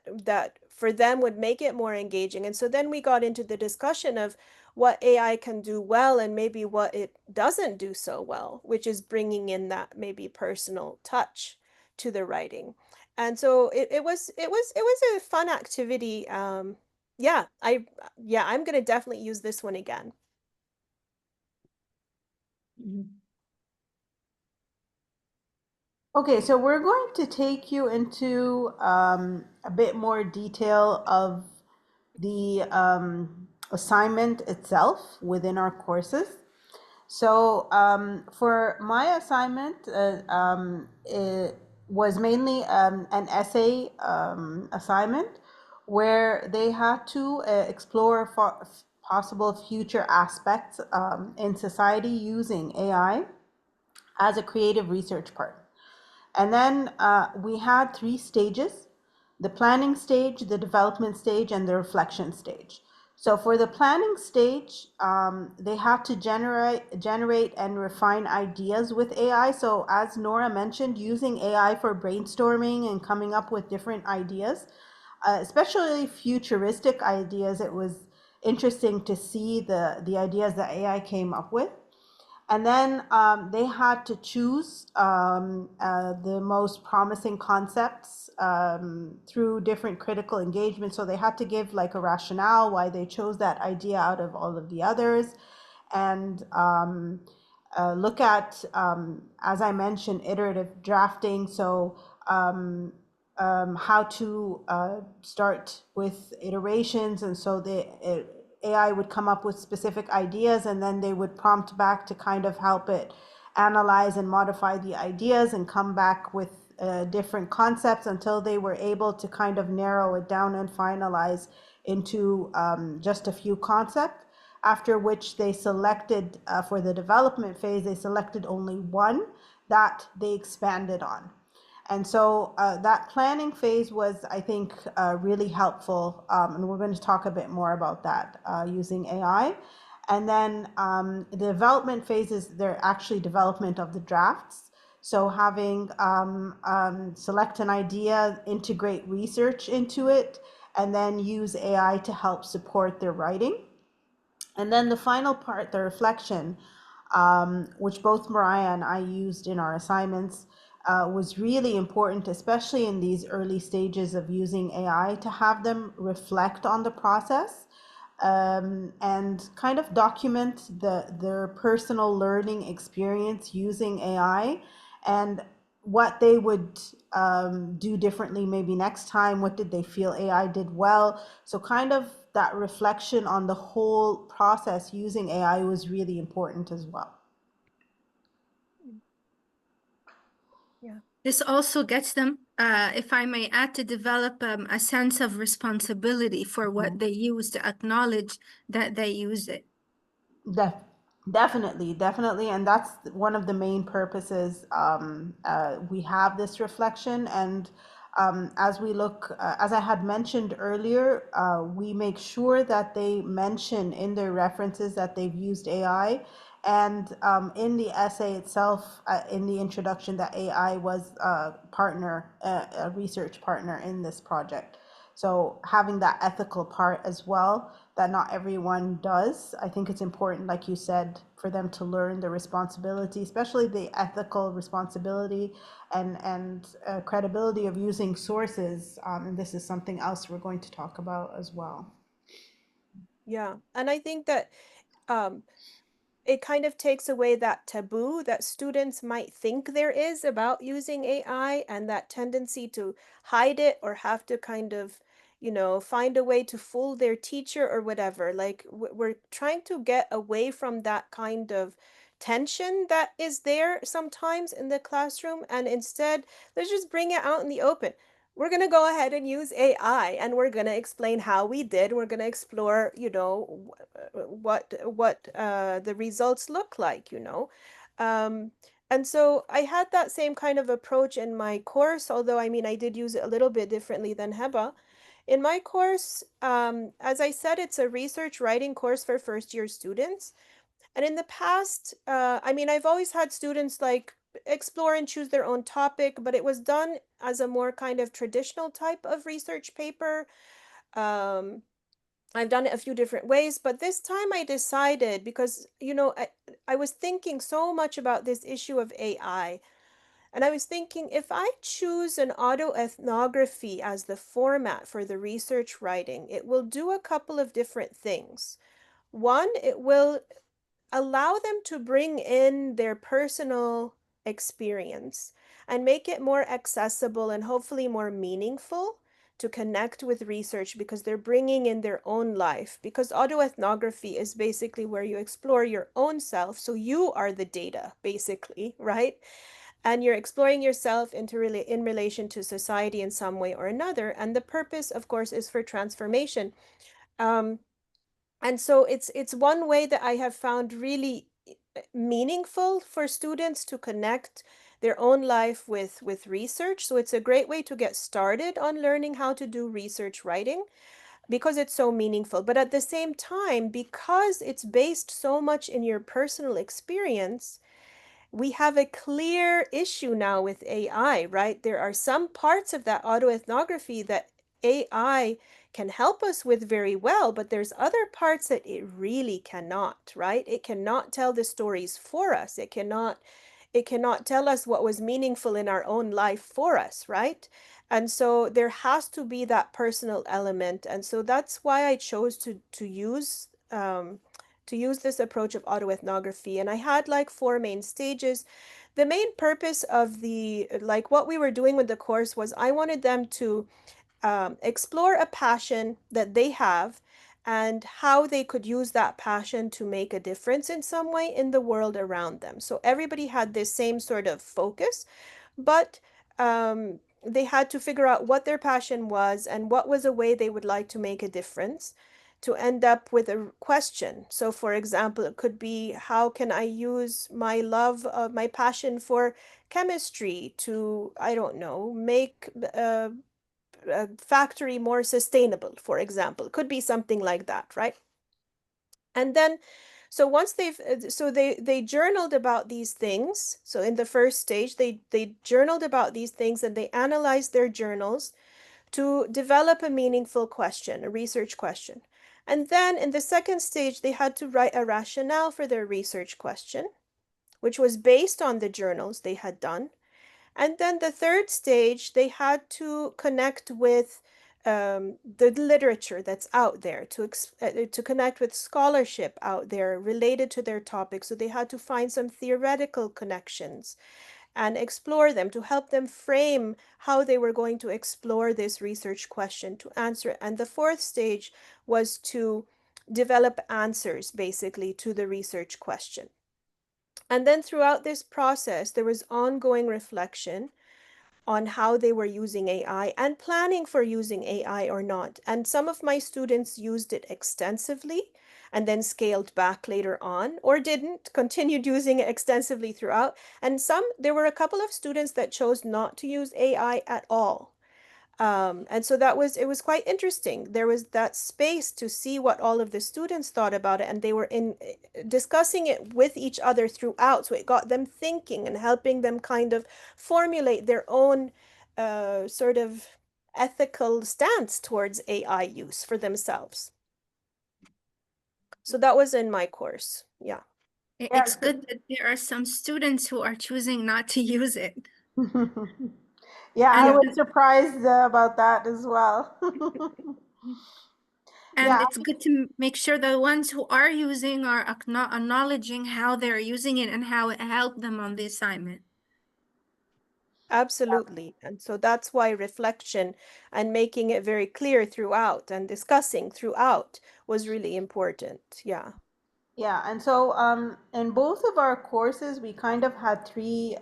for them would make it more engaging. And so then we got into the discussion of what AI can do well and maybe what it doesn't do so well, which is bringing in that maybe personal touch to the writing. And so it was a fun activity. Yeah, I'm gonna definitely use this one again. Okay, so we're going to take you into a bit more detail of the assignment itself within our courses. So for my assignment, it was mainly an essay assignment where they had to explore possible future aspects in society using AI as a creative research part. And then we had three stages: the planning stage, the development stage, and the reflection stage. So for the planning stage, they had to generate and refine ideas with AI. So as Nora mentioned, using AI for brainstorming and coming up with different ideas, especially futuristic ideas. It was interesting to see the ideas that AI came up with. And then they had to choose the most promising concepts through different critical engagement. So they had to give like a rationale why they chose that idea out of all of the others, and look at, as I mentioned, iterative drafting. So how to start with iterations. And so AI would come up with specific ideas, and then they would prompt back to kind of help it analyze and modify the ideas and come back with different concepts until they were able to kind of narrow it down and finalize into just a few concepts. After which they selected, for the development phase, they selected only one that they expanded on. And so that planning phase was, I think, really helpful. And we're going to talk a bit more about that using AI. And then the development phase is their actually development of the drafts. So having select an idea, integrate research into it, and then use AI to help support their writing. And then the final part, the reflection, which both Mariah and I used in our assignments, was really important, especially in these early stages of using AI, to have them reflect on the process and kind of document their personal learning experience using AI and what they would do differently maybe next time. What did they feel AI did well? So kind of that reflection on the whole process using AI was really important as well. Yeah. This also gets them, if I may add, to develop a sense of responsibility for what they use, to acknowledge that they use it. Def- definitely, and that's one of the main purposes. We have this reflection, and as we look, as I had mentioned earlier, we make sure that they mention in their references that they've used AI, and in the essay itself, in the introduction, that AI was a partner, a research partner in this project. So having that ethical part as well, that not everyone does. I think it's important, like you said, for them to learn the responsibility, especially the ethical responsibility and credibility of using sources. And this is something else we're going to talk about as well. Yeah. And I think that um, it kind of takes away that taboo that students might think there is about using AI, and that tendency to hide it or have to kind of, find a way to fool their teacher or whatever. Like we're trying to get away from that kind of tension that is there sometimes in the classroom, and instead let's just bring it out in the open. We're going to go ahead and use AI, and we're going to explain how we did. We're going to explore, what the results look like. Um, and so I had that same kind of approach in my course, although I mean, I did use it a little bit differently than Heba. In my course, as I said, it's a research writing course for first year students. And in the past, I mean, I've always had students like explore and choose their own topic, but it was done as a more kind of traditional type of research paper. Um, I've done it a few different ways, but this time I decided because, I was thinking so much about this issue of AI. And I was thinking, if I choose an autoethnography as the format for the research writing, it will do a couple of different things. One, it will allow them to bring in their personal experience and make it more accessible and hopefully more meaningful to connect with research, because they're bringing in their own life. Because autoethnography is basically where you explore your own self. So you are the data, basically, right? And you're exploring yourself in relation to society in some way or another. And the purpose, of course, is for transformation. Um, and so it's one way that I have found really meaningful for students to connect their own life with research. So it's a great way to get started on learning how to do research writing because it's so meaningful. But at the same time, because it's based so much in your personal experience, we have a clear issue now with AI, right? There are some parts of that autoethnography that AI can help us with very well, but there's other parts that it really cannot, right? It cannot tell the stories for us. It cannot tell us what was meaningful in our own life for us, right? And so there has to be that personal element. And so that's why I chose to use this approach of autoethnography. And I had like four main stages. The main purpose of like what we were doing with the course was I wanted them to explore a passion that they have and how they could use that passion to make a difference in some way in the world around them. So everybody had this same sort of focus, but they had to figure out what their passion was and what was a way they would like to make a difference to end up with a question. So for example, it could be, how can I use my love of my passion for chemistry to, I don't know, make a factory more sustainable, for example. Could be something like that, right? And then, so once they journaled about these things. So in the first stage, they journaled about these things and they analyzed their journals to develop a meaningful question, a research question. And then in the second stage, they had to write a rationale for their research question, which was based on the journals they had done. And then the third stage, they had to connect with the literature that's out there, to connect with scholarship out there related to their topic. So they had to find some theoretical connections and explore them to help them frame how they were going to explore this research question to answer it. And the fourth stage was to develop answers basically to the research question. And then throughout this process, there was ongoing reflection on how they were using AI and planning for using AI or not. And some of my students used it extensively and then scaled back later on, or didn't, continued using it extensively throughout. And there were a couple of students that chose not to use AI at all. And so it was quite interesting. There was that space to see what all of the students thought about it, and they were discussing it with each other throughout. So it got them thinking and helping them kind of formulate their own sort of ethical stance towards AI use for themselves. So that was in my course. Yeah. It's good that there are some students who are choosing not to use it. Yeah, I And was surprised about that as well. and Yeah, it's good to make sure the ones who are using are acknowledging how they're using it and how it helped them on the assignment. Absolutely. And so that's why reflection and making it very clear throughout and discussing throughout was really important. Yeah. yeah, and so in both of our courses, we kind of had three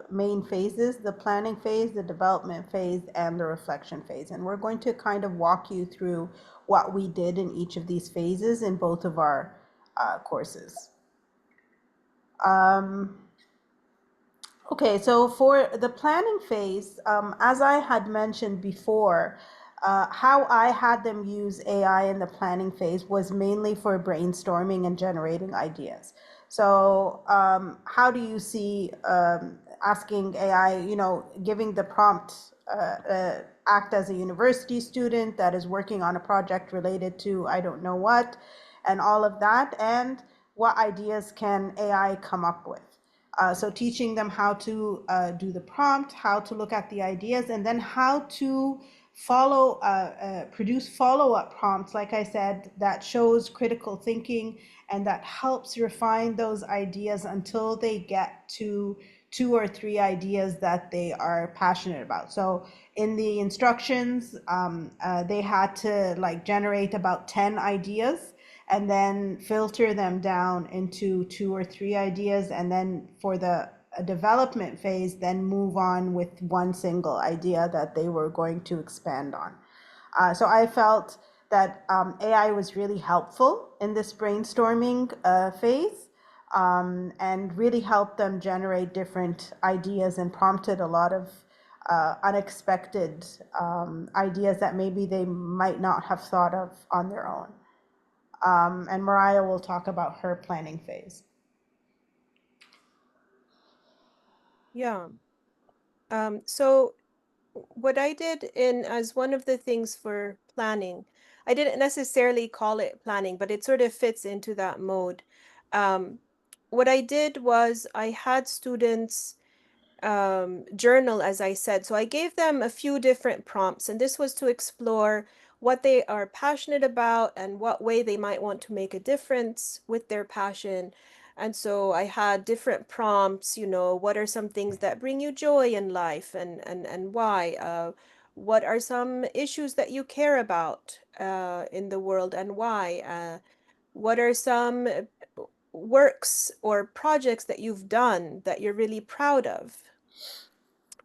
main phases: the planning phase, the development phase, and the reflection phase. And we're going to kind of walk you through what we did in each of these phases in both of our courses. Okay, so for the planning phase, as I had mentioned before, how I had them use AI in the planning phase was mainly for brainstorming and generating ideas. So, how do you see asking AI, giving the prompt, act as a university student that is working on a project related to I don't know what, and all of that, and what ideas can AI come up with? So teaching them how to do the prompt, how to look at the ideas, and then how to produce follow-up prompts, like I said, that shows critical thinking and that helps refine those ideas until they get to 2 or 3 ideas that they are passionate about. So in the instructions, they had to like generate about 10 ideas and then filter them down into 2 or 3 ideas. And then for the development phase, then move on with one single idea that they were going to expand on. So I felt that AI was really helpful in this brainstorming phase, and really helped them generate different ideas and prompted a lot of unexpected ideas that maybe they might not have thought of on their own. And Mariah will talk about her planning phase. Yeah. So what I did as one of the things for planning, I didn't necessarily call it planning, but it sort of fits into that mode. What I did was I had students journal, as I said. So I gave them a few different prompts, and this was to explore what they are passionate about and what way they might want to make a difference with their passion. And so I had different prompts, what are some things that bring you joy in life and why? What are some issues that you care about in the world and why? What are some works or projects that you've done that you're really proud of?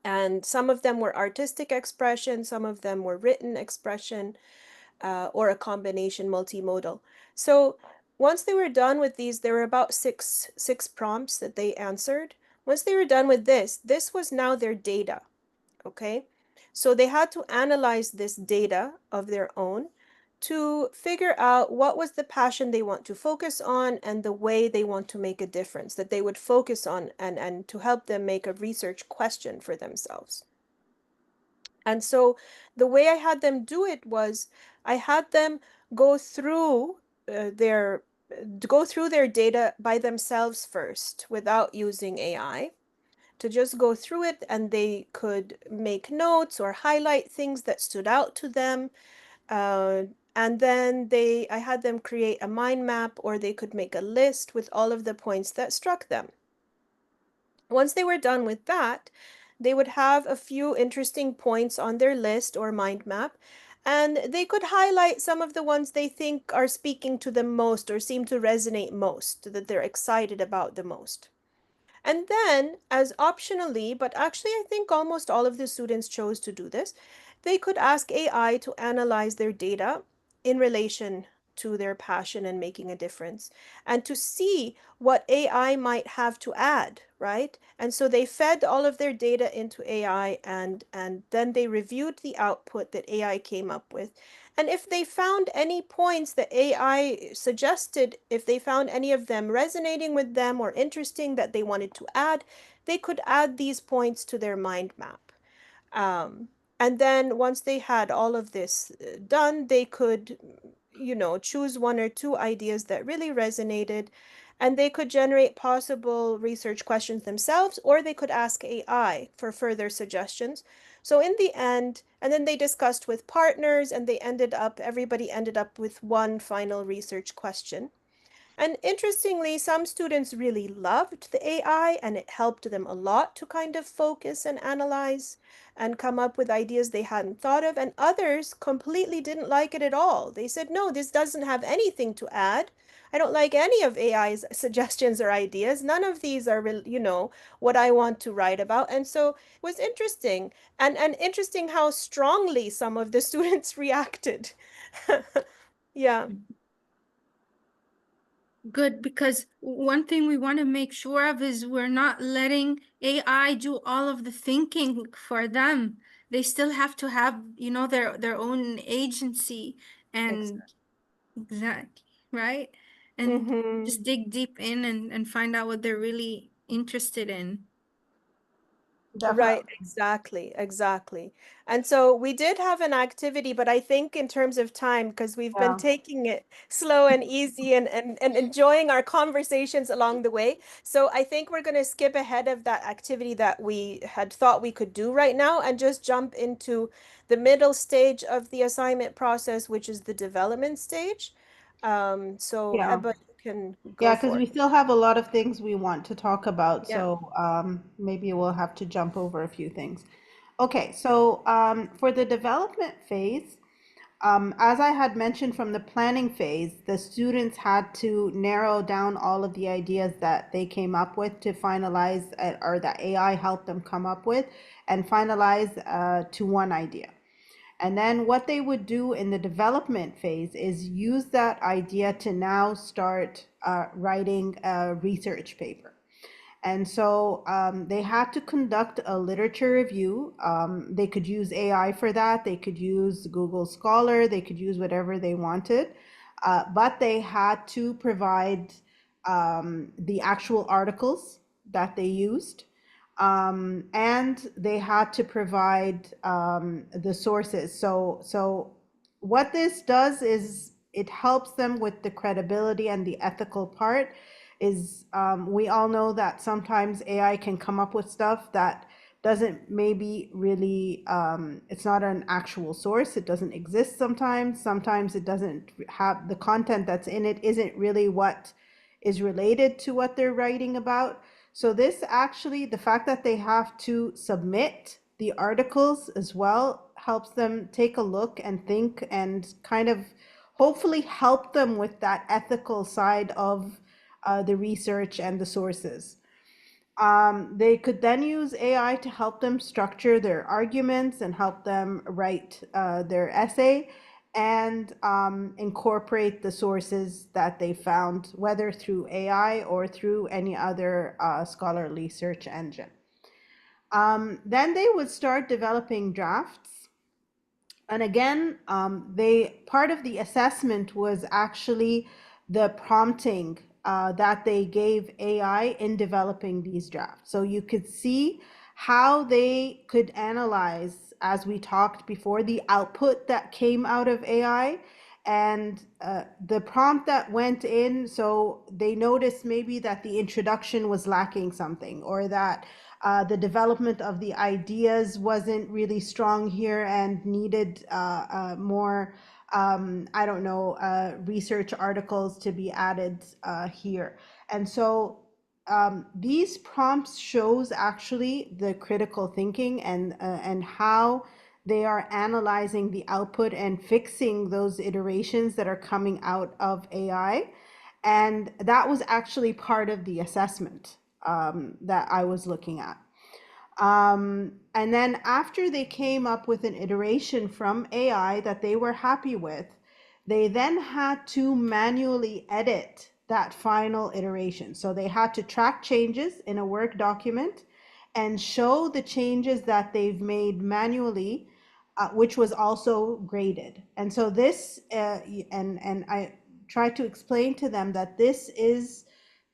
And some of them were artistic expression, some of them were written expression. or a combination multimodal. So once they were done with these, there were about six prompts that they answered. Once they were done with this was now their data, okay? So they had to analyze this data of their own to figure out what was the passion they want to focus on and the way they want to make a difference that they would focus on, and to help them make a research question for themselves. And so the way I had them do it was I had them go through their data by themselves first without using AI, to just go through it, and they could make notes or highlight things that stood out to them. And then I had them create a mind map, or they could make a list with all of the points that struck them. Once they were done with that, they would have a few interesting points on their list or mind map, and they could highlight some of the ones they think are speaking to them most or seem to resonate most, that they're excited about the most. And then, as optionally, but actually I think almost all of the students chose to do this, they could ask AI to analyze their data in relation to their passion and making a difference, and to see what AI might have to add, right? And so they fed all of their data into AI, and then they reviewed the output that AI came up with. And if they found any points that AI suggested, if they found any of them resonating with them or interesting that they wanted to add, they could add these points to their mind map. And then once they had all of this done, they could, choose one or two ideas that really resonated, and they could generate possible research questions themselves, or they could ask AI for further suggestions. So in the end, and then they discussed with partners, and everybody ended up with one final research question. And interestingly, some students really loved the AI, and it helped them a lot to kind of focus and analyze and come up with ideas they hadn't thought of. And others completely didn't like it at all. They said, no, this doesn't have anything to add. I don't like any of AI's suggestions or ideas. None of these are, what I want to write about. And so it was interesting, and interesting how strongly some of the students reacted. Yeah. Good, because one thing we want to make sure of is we're not letting AI do all of the thinking for them. They still have to have, their own agency and exact, right? And just dig deep in and find out what they're really interested in. Definitely. Right, exactly. And so we did have an activity, but I think in terms of time, because we've been Yeah. taking it slow and easy, and enjoying our conversations along the way. So I think we're going to skip ahead of that activity that we had thought we could do right now, and just jump into the middle stage of the assignment process, which is the development stage. So Yeah. Heba, you can Yeah, go because for we it. still have a lot of things we want to talk about, Yeah. so maybe we'll have to jump over a few things. Okay, so for the development phase, as I had mentioned from the planning phase, the students had to narrow down all of the ideas that they came up with to finalize, or that AI helped them come up with, and finalize to one idea. And then what they would do in the development phase is use that idea to now start writing a research paper. And so they had to conduct a literature review. They could use AI for that. They could use Google Scholar. They could use whatever they wanted. But they had to provide the actual articles that they used. And they had to provide the sources. So what this does is it helps them with the credibility and the ethical part. Is we all know that sometimes AI can come up with stuff that doesn't maybe really, it's not an actual source. It doesn't exist sometimes. Sometimes it doesn't have the content that's in it isn't really what is related to what they're writing about. So this actually, the fact that they have to submit the articles as well helps them take a look and think, and kind of hopefully help them with that ethical side of the research and the sources. They could then use AI to help them structure their arguments and help them write their essay. and incorporate the sources that they found, whether through AI or through any other scholarly search engine. Then they would start developing drafts. And again, part of the assessment was actually the prompting that they gave AI in developing these drafts. So you could see how they could analyze, as we talked before, the output that came out of AI and the prompt that went in. So they noticed maybe that the introduction was lacking something, or that the development of the ideas wasn't really strong here and needed more, I don't know, research articles to be added here. And so these prompts shows actually the critical thinking and how they are analyzing the output and fixing those iterations that are coming out of AI. And that was actually part of the assessment that I was looking at. And then after they came up with an iteration from AI that they were happy with, they then had to manually edit that final iteration. So they had to track changes in a Word document and show the changes that they've made manually, which was also graded. And so this, and I tried to explain to them that this is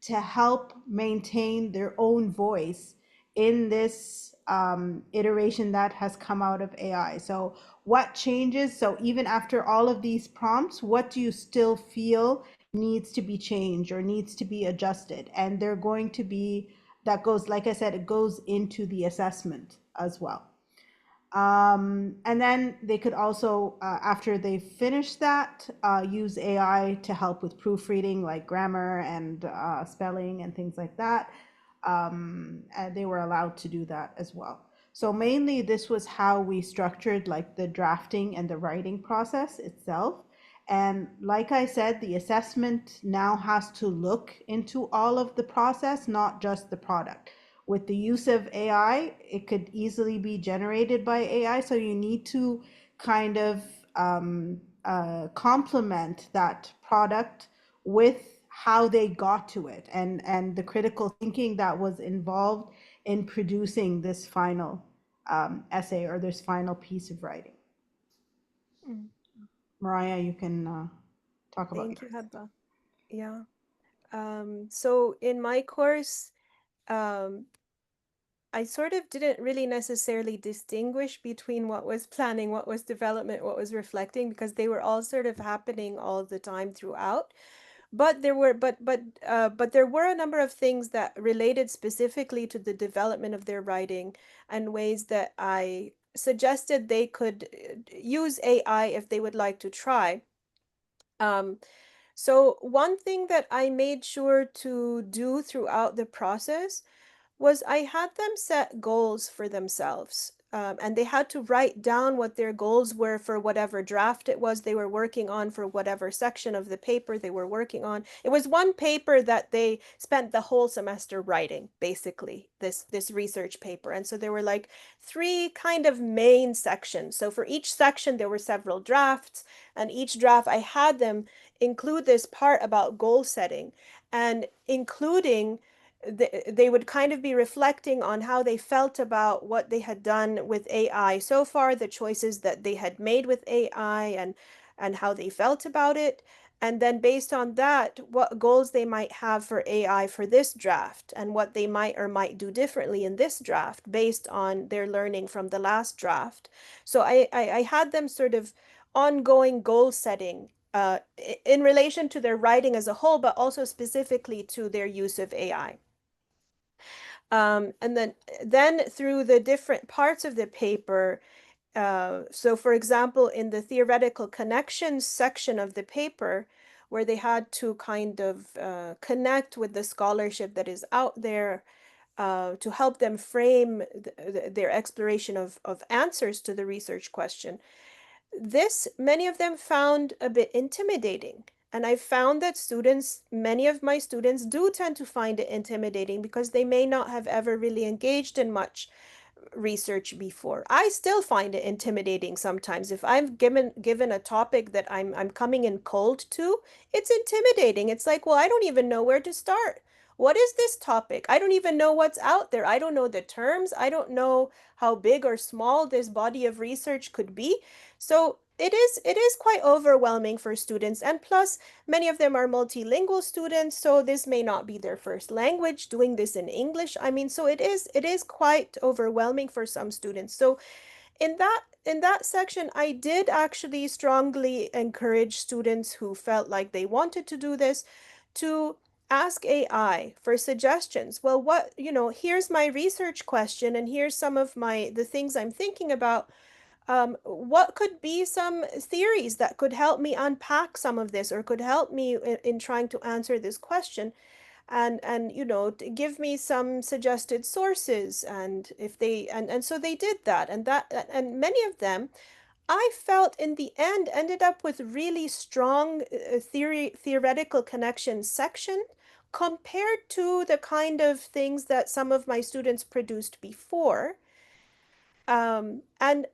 to help maintain their own voice in this iteration that has come out of AI. So what changes? So even after all of these prompts, what do you still feel needs to be changed or needs to be adjusted? And they're going to be, that goes, like I said, it goes into the assessment as well. And then they could also, after they finish that, use AI to help with proofreading, like grammar and spelling and things like that. And they were allowed to do that as well. So mainly this was how we structured like the drafting and the writing process itself. And like I said, the assessment now has to look into all of the process, not just the product. With the use of AI, it could easily be generated by AI. So you need to kind of complement that product with how they got to it and the critical thinking that was involved in producing this final essay or this final piece of writing. Mm. Mariah, you can talk about Thank you, yours. Heba. Yeah. So in my course, I sort of didn't really necessarily distinguish between what was planning, what was development, what was reflecting, because they were all sort of happening all the time throughout. But there were, but there were a number of things that related specifically to the development of their writing and ways that I suggested they could use AI if they would like to try. So one thing that I made sure to do throughout the process was I had them set goals for themselves. And they had to write down what their goals were for whatever draft it was they were working on, for whatever section of the paper they were working on. It was one paper that they spent the whole semester writing, basically, this research paper. And so there were like three kind of main sections. So for each section, there were several drafts, and each draft I had them include this part about goal setting and including they would kind of be reflecting on how they felt about what they had done with AI so far, the choices that they had made with AI and how they felt about it. And then based on that, what goals they might have for AI for this draft and what they might or might do differently in this draft based on their learning from the last draft. So I had them sort of ongoing goal setting in relation to their writing as a whole, but also specifically to their use of AI. And then through the different parts of the paper, so for example, in the theoretical connections section of the paper, where they had to kind of connect with the scholarship that is out there to help them frame their exploration of answers to the research question, this many of them found a bit intimidating. And I found that many of my students do tend to find it intimidating because they may not have ever really engaged in much research before. I still find it intimidating sometimes. If I'm given a topic that I'm coming in cold to, it's intimidating. It's like, well, I don't even know where to start. What is this topic? I don't even know what's out there. I don't know the terms. I don't know how big or small this body of research could be. So it is quite overwhelming for students. And plus, many of them are multilingual students, so this may not be their first language, doing this in English. I mean, so it is quite overwhelming for some students. So in that section, I did actually strongly encourage students who felt like they wanted to do this to ask AI for suggestions. Well, here's my research question, and here's some of the things I'm thinking about. What could be some theories that could help me unpack some of this, or could help me in trying to answer this question, and to give me some suggested sources. And if they and so they did that, and many of them, I felt, in the end, ended up with really strong theoretical connections section compared to the kind of things that some of my students produced before. And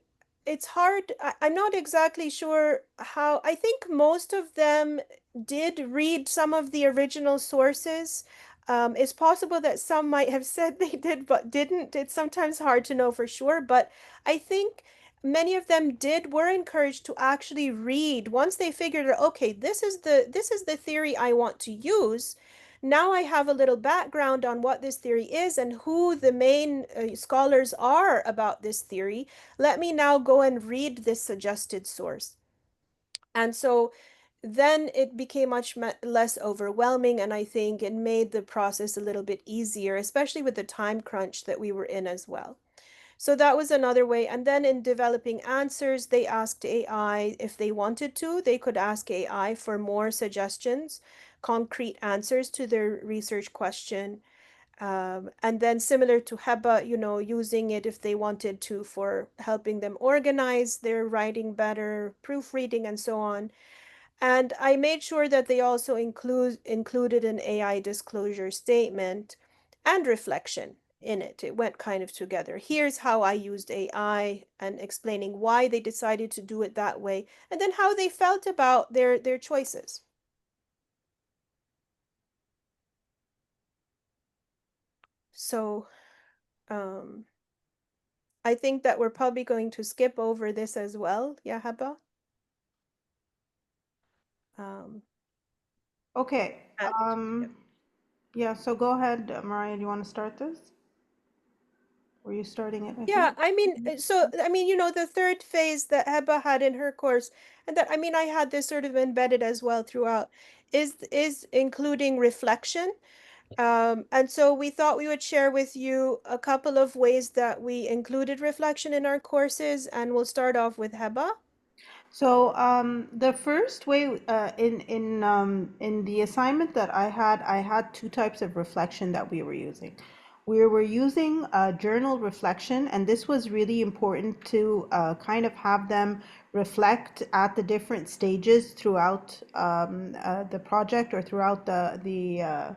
it's hard. I'm not exactly sure how. I think most of them did read some of the original sources. It's possible that some might have said they did but didn't. It's sometimes hard to know for sure, but I think many of them were encouraged to actually read once they figured out, okay, this is the theory I want to use. Now I have a little background on what this theory is and who the main scholars are about this theory. Let me now go and read this suggested source. And so then it became much less overwhelming, and I think it made the process a little bit easier, especially with the time crunch that we were in as well. So that was another way. And then in developing answers, they asked AI if they wanted to. They could ask AI for more suggestions, concrete answers to their research question. And then similar to Heba, using it if they wanted to for helping them organize their writing better, proofreading, and so on. And I made sure that they also included an AI disclosure statement and reflection in it. It went kind of together. Here's how I used AI, and explaining why they decided to do it that way, and then how they felt about their choices. So I think that we're probably going to skip over this as well. Yeah, Heba? Um, Okay. and yeah. Yeah, so go ahead, Mariah. Do you want to start this? Were you starting it, I Yeah, think? I mean, the third phase that Heba had in her course, and that, I mean, I had this sort of embedded as well throughout, is including reflection. And so we thought we would share with you a couple of ways that we included reflection in our courses, and we'll start off with Heba. So the first way in the assignment that I had two types of reflection that we were using. We were using journal reflection, and this was really important to kind of have them reflect at the different stages throughout the project or throughout the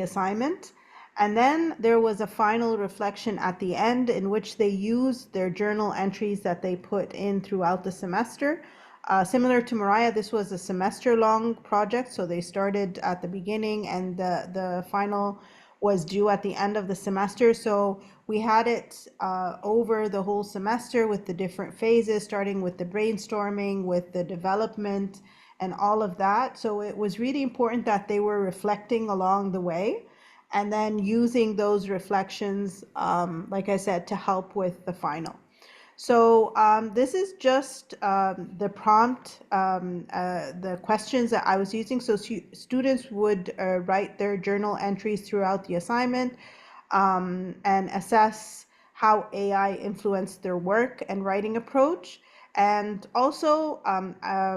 assignment. And then there was a final reflection at the end in which they used their journal entries that they put in throughout the semester. Similar to Mariah, this was a semester-long project, so they started at the beginning and the final was due at the end of the semester. So we had it over the whole semester with the different phases, starting with the brainstorming, with the development, and all of that. So it was really important that they were reflecting along the way and then using those reflections, like I said, to help with the final. So this is just the prompt, the questions that I was using. So students would write their journal entries throughout the assignment and assess how AI influenced their work and writing approach, and also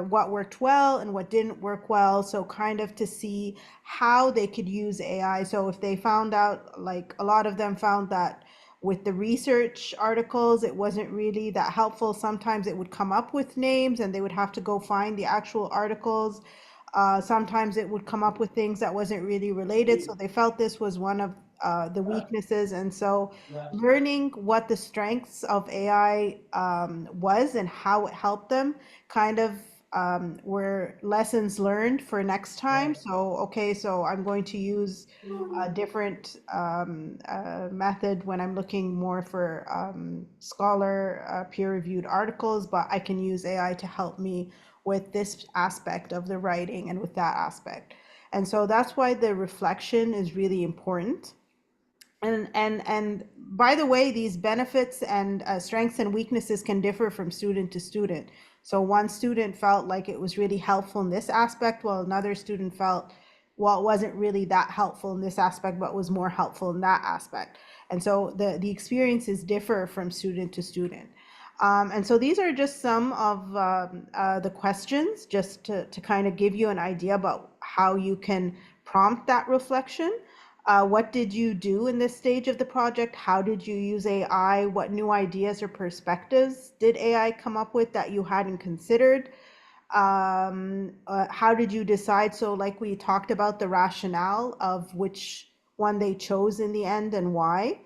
what worked well and what didn't work well. So kind of to see how they could use AI. So if they found out, like a lot of them found that with the research articles, it wasn't really that helpful. Sometimes it would come up with names and they would have to go find the actual articles. Sometimes it would come up with things that wasn't really related. So they felt this was one of the weaknesses. And so learning what the strengths of AI was and how it helped them kind of were lessons learned for next time. So, okay, so I'm going to use a different method when I'm looking more for scholar peer-reviewed articles, but I can use AI to help me with this aspect of the writing and with that aspect. And so that's why the reflection is really important. And by the way, these benefits and strengths and weaknesses can differ from student to student. So one student felt like it was really helpful in this aspect, while another student felt, well, it wasn't really that helpful in this aspect, but was more helpful in that aspect. And so the experiences differ from student to student. And so these are just some of the questions, just to kind of give you an idea about how you can prompt that reflection. What did you do in this stage of the project? How did you use AI? What new ideas or perspectives did AI come up with that you hadn't considered? How did you decide? So, like we talked about the rationale of which one they chose in the end and why.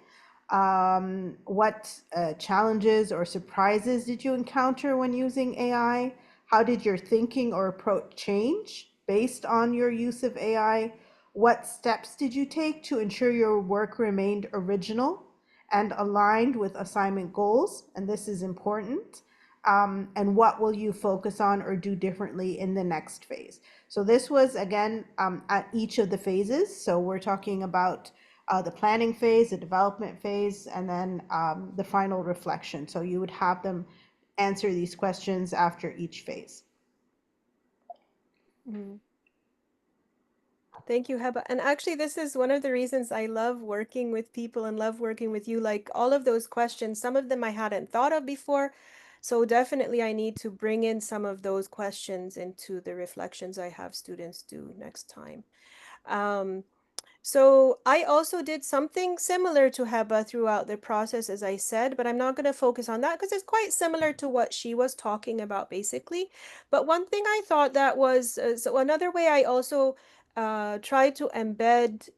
What challenges or surprises did you encounter when using AI? How did your thinking or approach change based on your use of AI? What steps did you take to ensure your work remained original and aligned with assignment goals? And this is important. And what will you focus on or do differently in the next phase? So this was, again, at each of the phases. So we're talking about the planning phase, the development phase, and then the final reflection. So you would have them answer these questions after each phase. Mm. Thank you, Heba. And actually, this is one of the reasons I love working with people and love working with you. Like all of those questions, some of them I hadn't thought of before. So definitely I need to bring in some of those questions into the reflections I have students do next time. Um, so I also did something similar to Heba throughout the process, as I said, but I'm not going to focus on that because it's quite similar to what she was talking about, basically. But one thing I thought that was, so another way I also tried to embed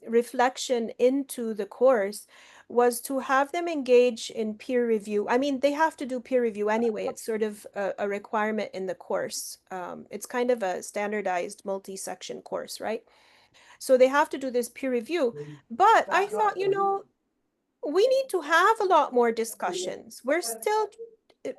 reflection into the course was to have them engage in peer review. I mean, they have to do peer review anyway. It's sort of a requirement in the course. It's kind of a standardized multi-section course, right? So they have to do this peer review. But I thought, we need to have a lot more discussions. We're still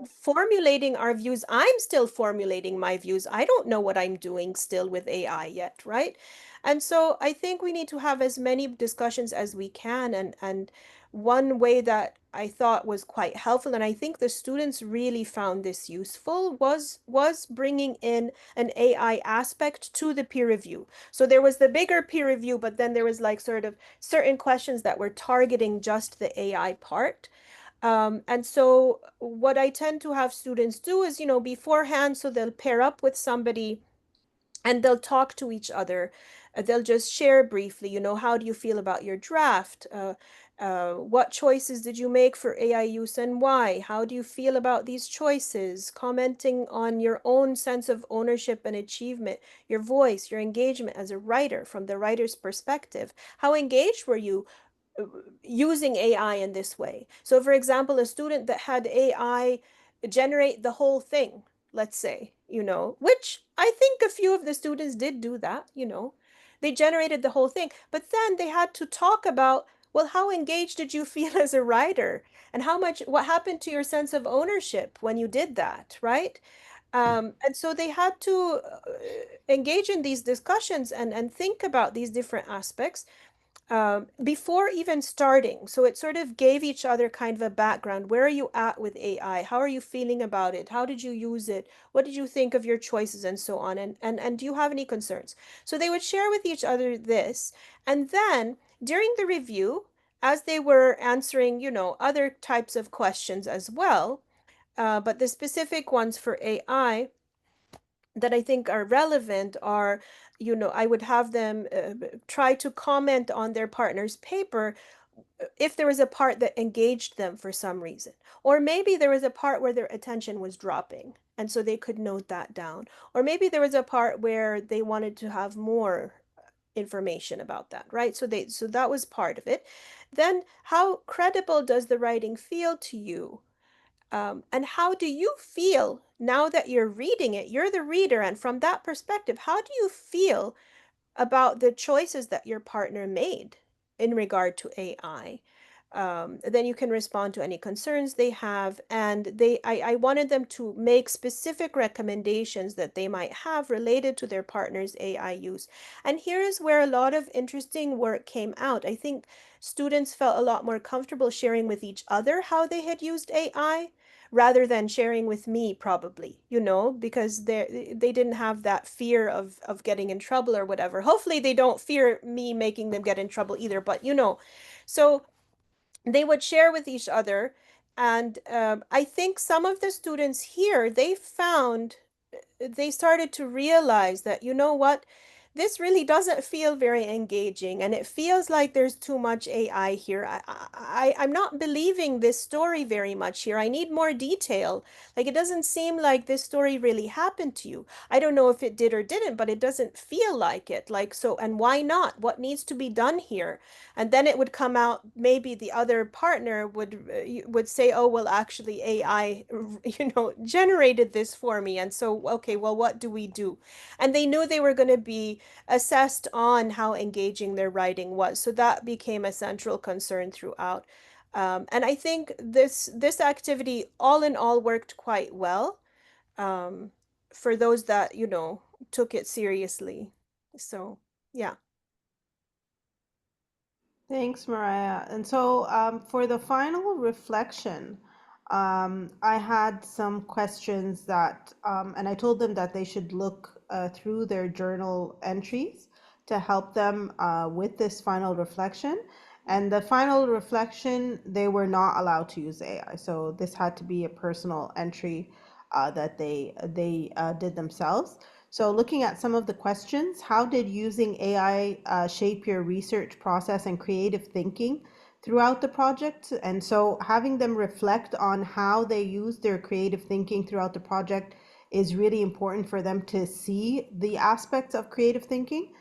formulating our views. I'm still formulating my views. I don't know what I'm doing still with AI yet, right? And so I think we need to have as many discussions as we can. And one way that I thought was quite helpful, and I think the students really found this useful, was bringing in an AI aspect to the peer review. So there was the bigger peer review, but then there was like sort of certain questions that were targeting just the AI part. And so what I tend to have students do is, beforehand, so they'll pair up with somebody and they'll talk to each other. They'll just share briefly, how do you feel about your draft? What choices did you make for AI use and why? How do you feel about these choices? Commenting on your own sense of ownership and achievement, your voice, your engagement as a writer from the writer's perspective. How engaged were you using AI in this way? So, for example, a student that had AI generate the whole thing, let's say, which I think a few of the students did do that. They generated the whole thing, but then they had to talk about, well, how engaged did you feel as a writer? And what happened to your sense of ownership when you did that, right? And so they had to engage in these discussions and think about these different aspects before even starting. So it sort of gave each other kind of a background. Where are you at with AI? How are you feeling about it? How did you use it? What did you think of your choices and so on? And do you have any concerns? So they would share with each other this. And then during the review, as they were answering, other types of questions as well, but the specific ones for AI that I think are relevant are, I would have them try to comment on their partner's paper if there was a part that engaged them for some reason. Or maybe there was a part where their attention was dropping, and so they could note that down. Or maybe there was a part where they wanted to have more information about that, right? So that was part of it. Then how credible does the writing feel to you? And how do you feel now that you're reading it? You're the reader, and from that perspective, how do you feel about the choices that your partner made in regard to AI? Then you can respond to any concerns they have. And I wanted them to make specific recommendations that they might have related to their partner's AI use. And here is where a lot of interesting work came out. I think students felt a lot more comfortable sharing with each other how they had used AI rather than sharing with me, probably, because they didn't have that fear of getting in trouble or whatever. Hopefully they don't fear me making them get in trouble either, but so they would share with each other. And I think some of the students here, they started to realize that, you know what, this really doesn't feel very engaging, and it feels like there's too much AI here. I'm not believing this story very much here. I need more detail. Like, it doesn't seem like this story really happened to you. I don't know if it did or didn't, but it doesn't feel like it. Like, so, and why not? What needs to be done here? And then it would come out, maybe the other partner would say, oh, well, actually AI generated this for me, and so, okay, well, what do we do? And they knew they were going to be assessed on how engaging their writing was, so that became a central concern throughout. And I think this activity all in all worked quite well, um, for those that took it seriously. So yeah. Thanks, Mariah. And so for the final reflection, I had some questions and I told them that they should look through their journal entries to help them with this final reflection. And the final reflection, they were not allowed to use AI. So this had to be a personal entry that they did themselves. So looking at some of the questions, how did using AI shape your research process and creative thinking throughout the project? And so having them reflect on how they use their creative thinking throughout the project is really important for them to see the aspects of creative thinking.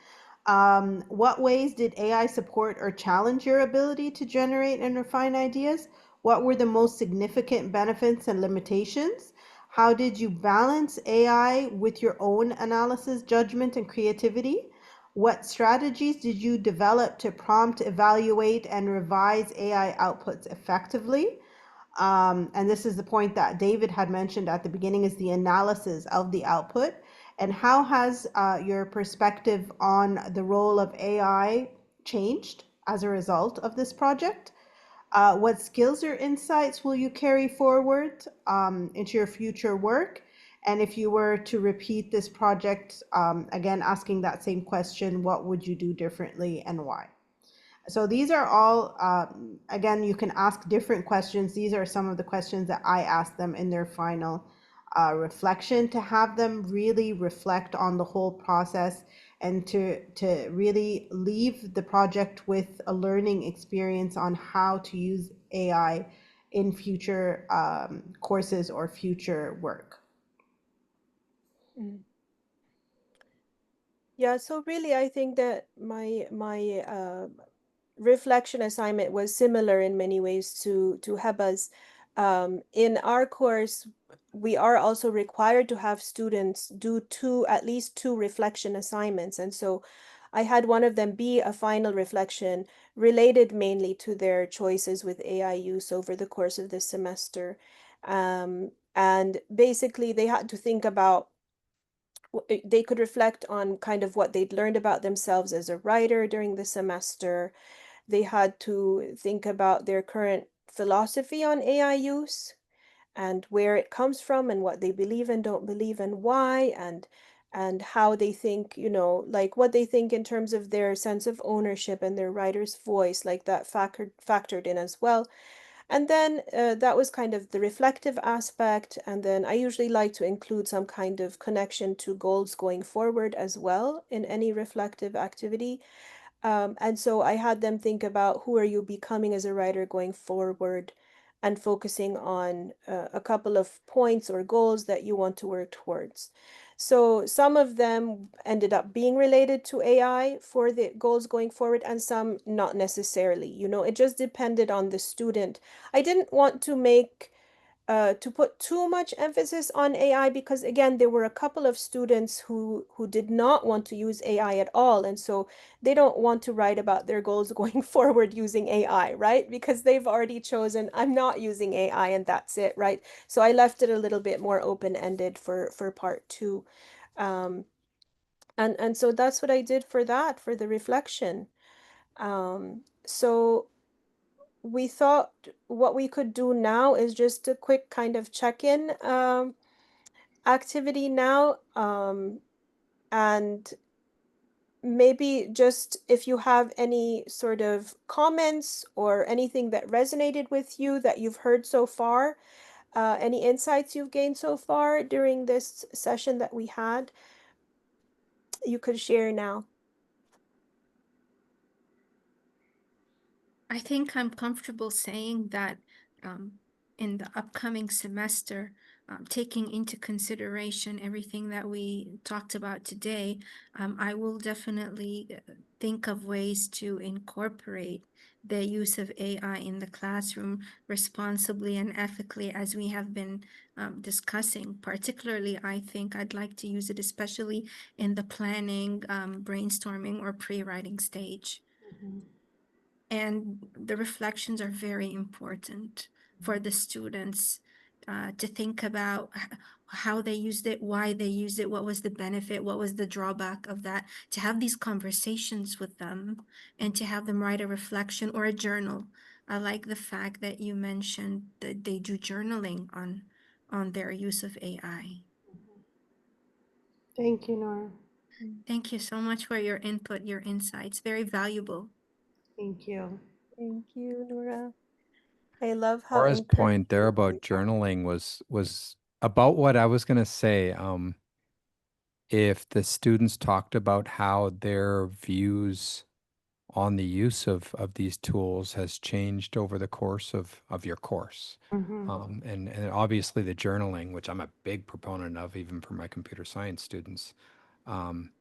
What ways did AI support or challenge your ability to generate and refine ideas? What were the most significant benefits and limitations? How did you balance AI with your own analysis, judgment, and creativity? What strategies did you develop to prompt, evaluate, and revise AI outputs effectively? And this is the point that David had mentioned at the beginning, is the analysis of the output. And how has your perspective on the role of AI changed as a result of this project? What skills or insights will you carry forward into your future work? And if you were to repeat this project, again, asking that same question, what would you do differently and why? So these are all, again, you can ask different questions. These are some of the questions that I asked them in their final reflection, to have them really reflect on the whole process and to really leave the project with a learning experience on how to use AI in future courses or future work. Mm. Yeah, so really I think that my reflection assignment was similar in many ways to Heba's. In our course, we are also required to have students do at least two reflection assignments. And so I had one of them be a final reflection related mainly to their choices with AI use over the course of this semester. And basically they had to think about, they could reflect on kind of what they'd learned about themselves as a writer during the semester. They had to think about their current philosophy on AI use and where it comes from and what they believe and don't believe and why, and how they think, like what they think in terms of their sense of ownership and their writer's voice, like that factored in as well. And then that was kind of the reflective aspect. And then I usually like to include some kind of connection to goals going forward as well in any reflective activity. And so I had them think about, who are you becoming as a writer going forward? and focusing on a couple of points or goals that you want to work towards. So some of them ended up being related to AI for the goals going forward, and some not necessarily. You know, it just depended on the student. I didn't want to make to put too much emphasis on AI because again, there were a couple of students who did not want to use AI at all, and so they don't want to write about their goals going forward using AI, right? Because they've already chosen I'm not using AI and that's it, right? So I left it a little bit more open-ended for part two. Um, and so that's what I did for that, for the reflection. So we thought what we could do now is just a quick kind of check-in activity now. And maybe just if you have any sort of comments or anything that resonated with you that you've heard so far, any insights you've gained so far during this session that we had, you could share now. I think I'm comfortable saying that in the upcoming semester, taking into consideration everything that we talked about today, I will definitely think of ways to incorporate the use of AI in the classroom responsibly and ethically, as we have been discussing. Particularly, I think I'd like to use it especially in the planning, brainstorming, or pre-writing stage. Mhm. And the reflections are very important for the students to think about how they used it, why they used it, what was the benefit, what was the drawback of that, to have these conversations with them and to have them write a reflection or a journal. I like the fact that you mentioned that they do journaling on their use of AI. Thank you, Nora. Thank you so much for your input, your insights. Very valuable. Thank you. Thank you, Nora. I love how Laura's point there encouraging about you are. journaling was about what I was going to say. If the students talked about how their views on the use of these tools has changed over the course of your course. Hmm. And obviously the journaling, which I'm a big proponent of, even for my computer science students, um,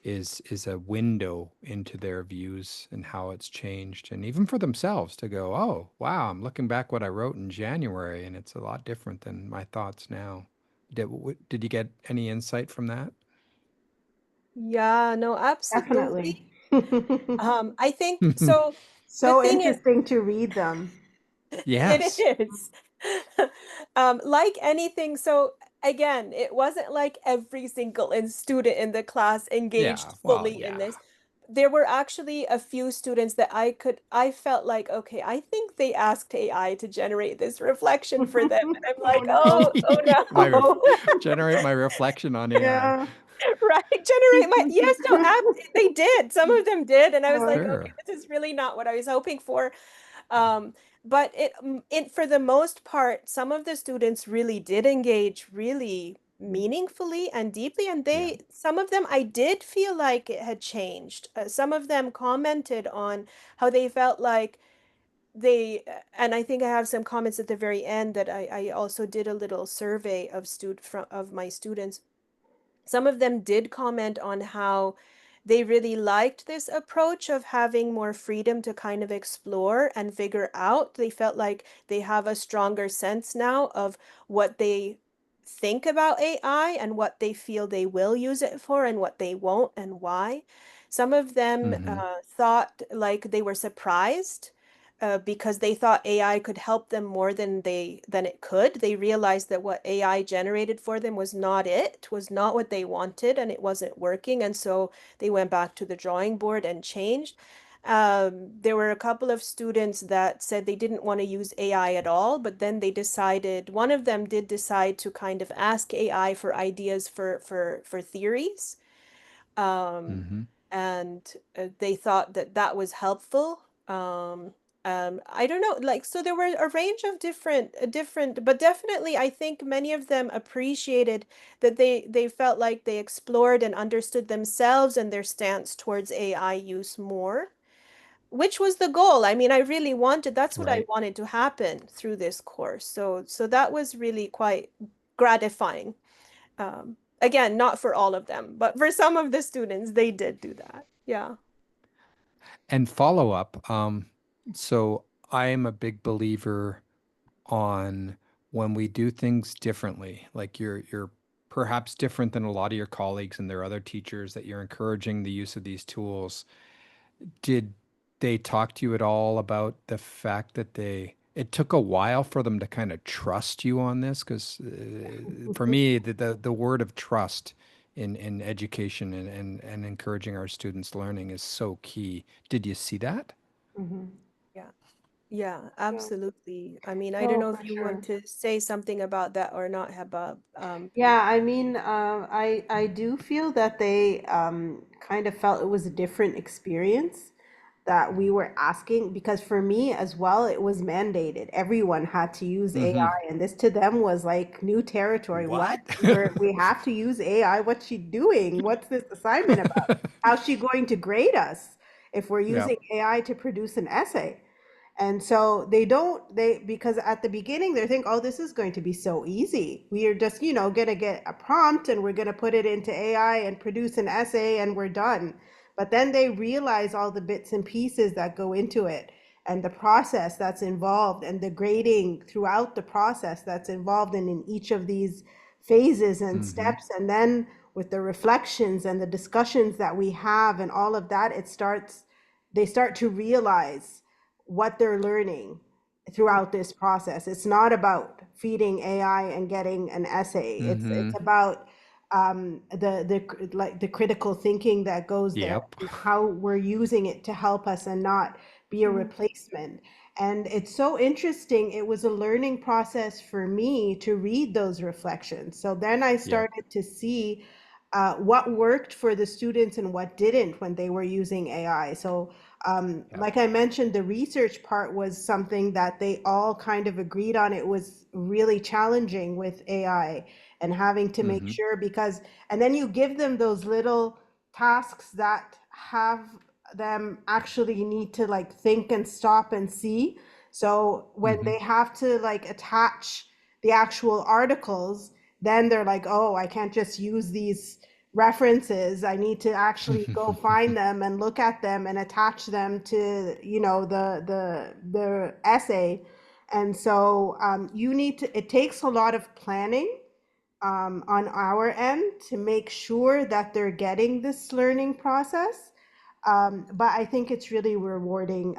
is a window into their views and how it's changed, and even for themselves to go, oh wow, I'm looking back what I wrote in January, and it's a lot different than my thoughts now. Did you get any insight from that? Yeah, no, absolutely. Definitely. I think so. The So thing is, interesting to read them. it Yes. is. Like anything, so again, it wasn't like every single student in the class engaged Yeah. Well, fully in yeah. this. There were actually a few students that I felt like, okay, I think they asked AI to generate this reflection for them. And I'm Oh like, no. My oh no. generate my reflection on AI. Yeah. Right, generate my, yes, no, they did. Some of them did, and I was like, okay, Sure. this is really not what I was hoping for. But it for the most part, some of the students really did engage really meaningfully and deeply, and Yeah. some of them I did feel like it had changed. Some of them commented on how they felt like and I think I have some comments at the very end that I also did a little survey of my students. Some of them did comment on how they really liked this approach of having more freedom to kind of explore and figure out. They felt like they have a stronger sense now of what they think about AI and what they feel they will use it for and what they won't and why. Some of them Mm-hmm. thought like they were surprised because they thought AI could help them more than it could. They realized that what AI generated for them was not what they wanted, and it wasn't working. And so they went back to the drawing board and changed. There were a couple of students that said they didn't want to use AI at all, but then one of them did decide to kind of ask AI for ideas for theories. Um, Mm-hmm. and they thought that that was helpful. I don't know, like, so there were a range of different, but definitely I think many of them appreciated that they felt like they explored and understood themselves and their stance towards AI use more. which was the goal. I mean, I really wanted, that's what I Right. wanted to happen through this course. So that was really quite gratifying. Again, not for all of them, but for some of the students, they did do that. Yeah. And follow up. So I am a big believer on when we do things differently, like you're perhaps different than a lot of your colleagues and their other teachers, that you're encouraging the use of these tools. Did they talk to you at all about the fact that it took a while for them to kind of trust you on this? Because for me, the word of trust in education and encouraging our students' learning is so key. Did you see that? Mhm. Yeah. Yeah, Yeah. absolutely. I mean, I don't Oh, know for if you want sure. to say something about that or not, Heba. Yeah, I mean, I do feel that they kind of felt it was a different experience that we were asking, because for me as well, it was mandated. Everyone had to use Mm-hmm. AI, and this to them was like new territory. What? What? We have to use AI? What's she doing? What's this assignment about? How's she going to grade us if we're Yeah. using AI to produce an essay? And so they don't, they, because at the beginning they think, oh, this is going to be so easy. We are just, going to get a prompt and we're going to put it into AI and produce an essay and we're done. But then they realize all the bits and pieces that go into it and the process that's involved and the grading throughout the process that's involved in each of these phases and Mm-hmm. steps. And then with the reflections and the discussions that we have and all of that, they start to realize what they're learning throughout this process. It's not about feeding AI and getting an essay. It's Mm-hmm. about the critical thinking that goes there, Yep. and how we're using it to help us and not be a Mm. replacement. And it's so interesting. It was a learning process for me to read those reflections. So then I Yep. started to see what worked for the students and what didn't when they were using AI. So Yep. like I mentioned, the research part was something that they all kind of agreed on. It was really challenging with AI and having to make Mm-hmm. sure, because, and then you give them those little tasks that have them actually need to like think and stop and see. So when Mm-hmm. they have to like attach the actual articles, then they're like, oh, I can't just use these references. I need to actually go find them and look at them and attach them to, the essay. And so you need to, it takes a lot of planning on our end to make sure that they're getting this learning process. But I think it's really rewarding,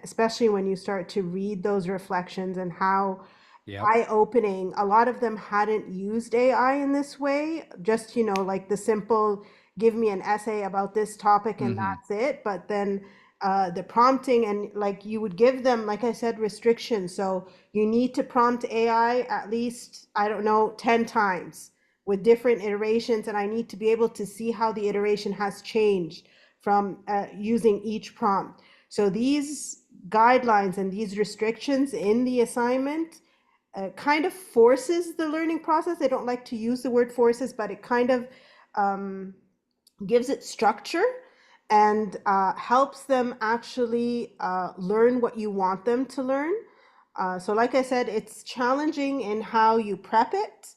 especially when you start to read those reflections and how Yep. eye-opening. A lot of them hadn't used AI in this way, just, like the simple, give me an essay about this topic and Mm-hmm. that's it. But then the prompting, and like you would give them, like I said, restrictions. So you need to prompt AI at least, I don't know, 10 times with different iterations. And I need to be able to see how the iteration has changed from using each prompt. So these guidelines and these restrictions in the assignment kind of forces the learning process. I don't like to use the word forces, but it kind of um, gives it structure and helps them actually learn what you want them to learn. So, like I said, it's challenging in how you prep it.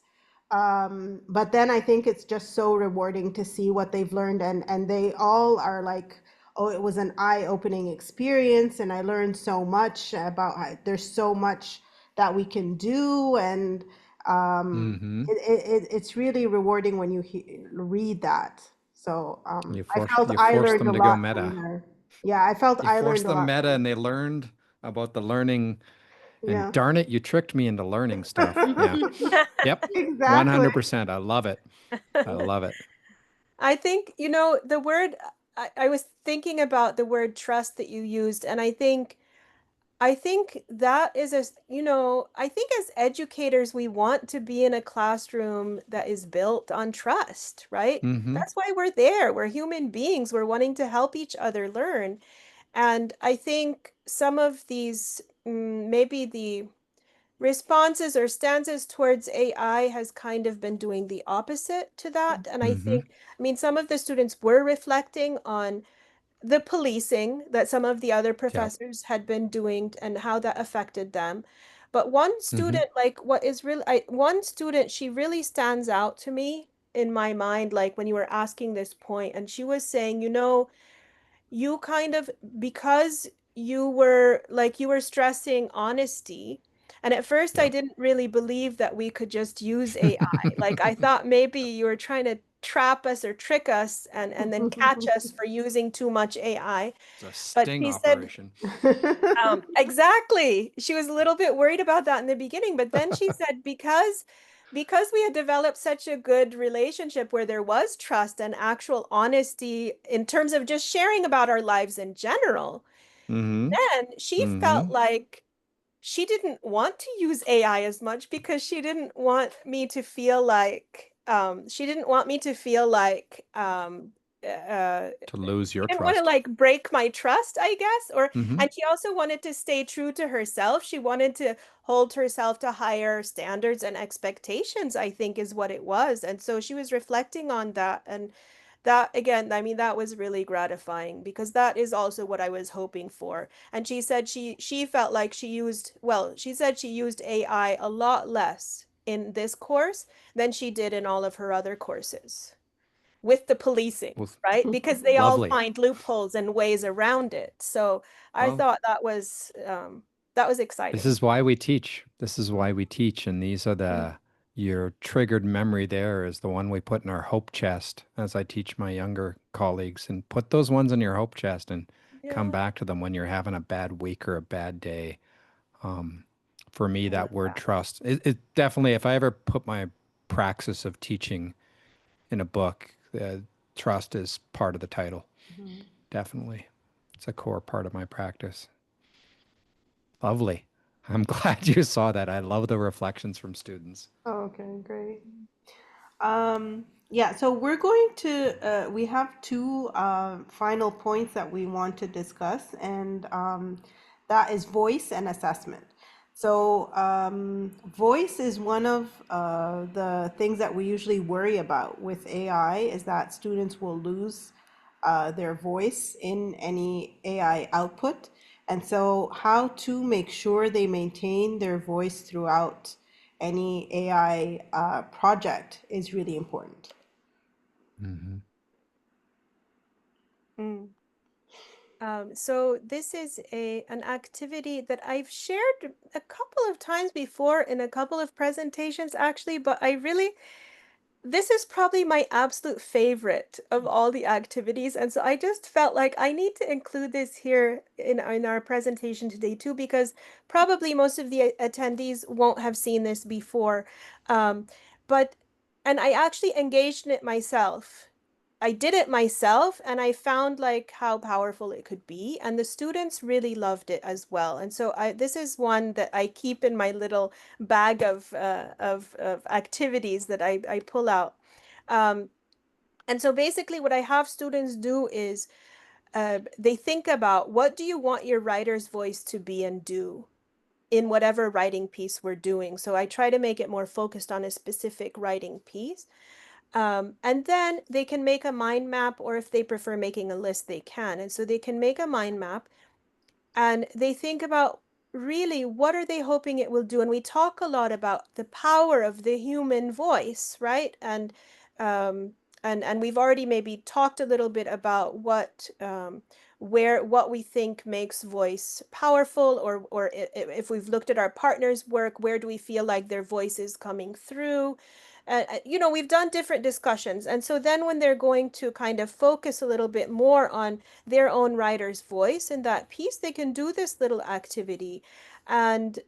But then I think it's just so rewarding to see what they've learned, and they all are like, oh, it was an eye-opening experience, and I learned so much about how there's so much that we can do, and Mm-hmm. it's really rewarding when you read that. So I felt You I force learned them a to go lot from meta. her. Yeah, I felt You I force learned a them lot meta from and they learned about the learning. And her. darn it, you tricked me into learning stuff. Yeah. Yeah. Yep. Exactly. 100%. I love it. I love it. I think, the word, I was thinking about the word trust that you used, and I think that is as, I think as educators, we want to be in a classroom that is built on trust, right? Mm-hmm. That's why we're there. We're human beings. We're wanting to help each other learn. And I think some of these, maybe the responses or stances towards AI has kind of been doing the opposite to that. And I Mm-hmm. think, I mean, some of the students were reflecting on the policing that some of the other Yep. professors had been doing and how that affected them. But one Mm-hmm. student, like what is really, one student, she really stands out to me in my mind, like when you were asking this point, and she was saying, you kind of, because you were stressing honesty. And at first I Yep. didn't really believe that we could just use AI. Like I thought maybe you were trying to trap us or trick us and then catch us for using too much AI. It's a But sting she said, operation. exactly. She was a little bit worried about that in the beginning, but then she said because we had developed such a good relationship where there was trust and actual honesty in terms of just sharing about our lives in general, Mm-hmm. then she Mm-hmm. felt like she didn't want to use AI as much because she didn't want me to feel like she didn't want me to feel like To lose she your didn't want to trust. like break my trust, I guess, or Mm-hmm. and she also wanted to stay true to herself. She wanted to hold herself to higher standards and expectations, I think is what it was. And so she was reflecting on that, and that again, I mean, that was really gratifying because that is also what I was hoping for. And she said she felt like she said she used AI a lot less in this course than she did in all of her other courses with the policing, Well, right? Because they all lovely. find loopholes and ways around it. So I Well, thought that was this exciting. is why we teach. This is why we teach. And these are your triggered memory there is the one we put in our hope chest as I teach my younger colleagues. And put those ones in your hope chest and come Yeah. back to them when you're having a bad week or a bad day. Um, for me, I love that word that. trust, it definitely, if I ever put my praxis of teaching in a book, trust is part of the title. Mhm. Definitely. It's a core part of my practice. Lovely. I'm glad you saw that. I love the reflections from students. Okay, great. Yeah, so we're going to, we have two final points that we want to discuss, and that is voice and assessment. So, voice is one of the things that we usually worry about with AI, is that students will lose their voice in any AI output. And so, how to make sure they maintain their voice throughout any AI project is really important. Hmm. Mm. So this is an activity that I've shared a couple of times before in a couple of presentations actually, but this is probably my absolute favorite of all the activities. And so I just felt like I need to include this here in our presentation today too, because probably most of the attendees won't have seen this before. Um, but, and I actually engaged in it myself. I did it myself and I found like how powerful it could be, and the students really loved it as well. And so this is one that I keep in my little bag of activities that I pull out. Um, and so basically what I have students do is they think about what do you want your writer's voice to be and do in whatever writing piece we're doing. So I try to make it more focused on a specific writing piece. And then they can make a mind map, or if they prefer making a list, they can. And so they can make a mind map and they think about really what are they hoping it will do. And we talk a lot about the power of the human voice, right? Um, and we've already maybe talked a little bit about what we think makes voice powerful, or if we've looked at our partner's work, where do we feel like their voice is coming through? We've done different discussions. And so then when they're going to kind of focus a little bit more on their own writer's voice in that piece, they can do this little activity. And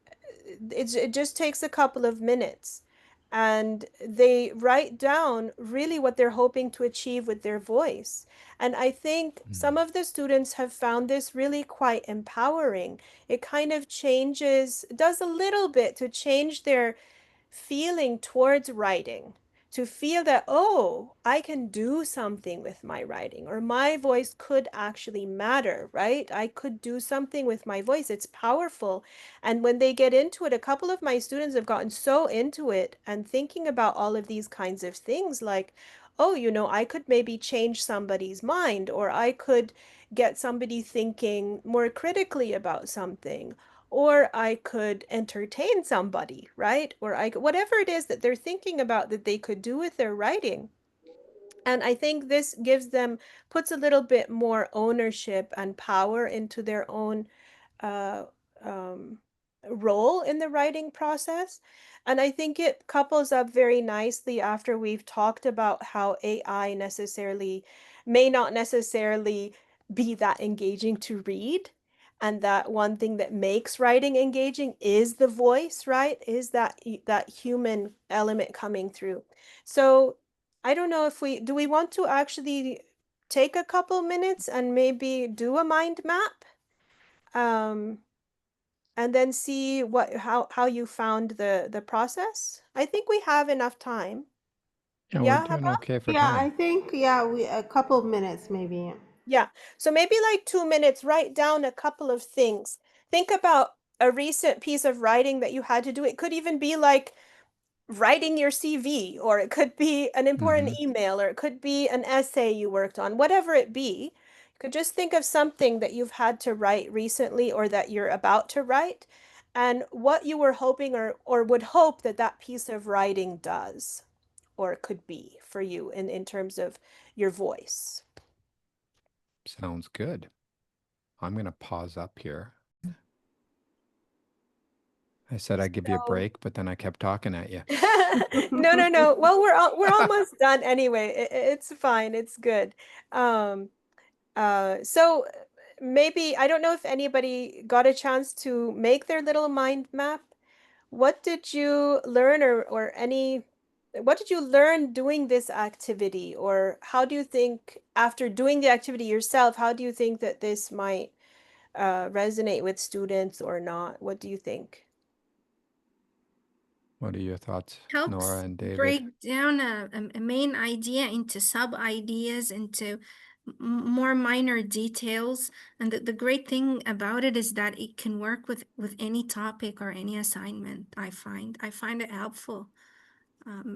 it just takes a couple of minutes. And they write down really what they're hoping to achieve with their voice. And I think some of the students have found this really quite empowering. It kind of does a little bit to change their feeling towards writing. to feel that, oh, I can do something with my writing, or my voice could actually matter, right? I could do something with my voice. It's powerful. And when they get into it, a couple of my students have gotten so into it and thinking about all of these kinds of things like, oh, I could maybe change somebody's mind, or I could get somebody thinking more critically about something, or I could entertain somebody, right? Or whatever it is that they're thinking about that they could do with their writing. And I think this puts a little bit more ownership and power into their own uh, um, role in the writing process. And I think it couples up very nicely after we've talked about how AI may not necessarily be that engaging to read. And that one thing that makes writing engaging is the voice, right? Is that human element coming through. So I don't know if do we want to actually take a couple minutes and maybe do a mind map? Um, and then see how you found the process. I think we have enough time. Yeah, we're Yeah, doing okay for Yeah, I time. think, yeah, we a couple of minutes maybe. yeah. So maybe like 2 minutes, write down a couple of things. Think about a recent piece of writing that you had to do. It could even be like writing your CV, or it could be an important Hmm. email, or it could be an essay you worked on, whatever it be. You could just think of something that you've had to write recently or that you're about to write, and what you were hoping or would hope that that piece of writing does or could be for you in terms of your voice. Sounds good. I'm going to pause up here. I said I'd give you a So break, but then I kept talking at you. no, no, no. Well, we're almost done anyway. It's fine. It's good. Um, so maybe I don't know if anybody got a chance to make their little mind map. What did you learn what did you learn doing this activity? Or how do you think after doing the activity yourself, how do you think that this might resonate with students or not? What do you think? What are your thoughts, Nora Helps and David? break down a main idea into sub ideas, into more minor details. And the great thing about it is that it can work with any topic or any assignment. I find it helpful,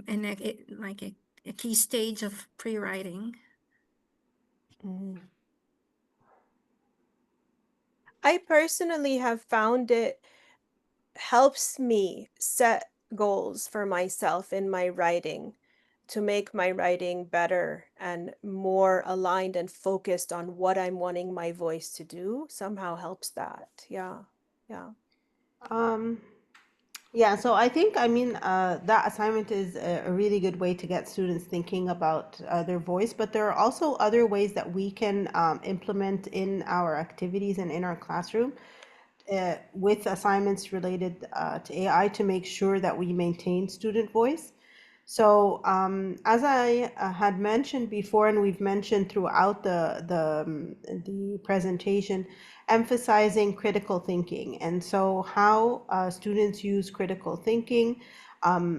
and like a key stage of pre-writing. Mm. I personally have found it helps me set goals for myself in my writing to make my writing better and more aligned and focused on what I'm wanting my voice to do. Somehow helps that. Yeah. Yeah. Um, yeah, so I think, I mean, that assignment is a really good way to get students thinking about their voice, but there are also other ways that we can implement in our activities and in our classroom with assignments related to AI to make sure that we maintain student voice. So, as I had mentioned before, and we've mentioned throughout the presentation, emphasizing critical thinking, and so how students use critical thinking,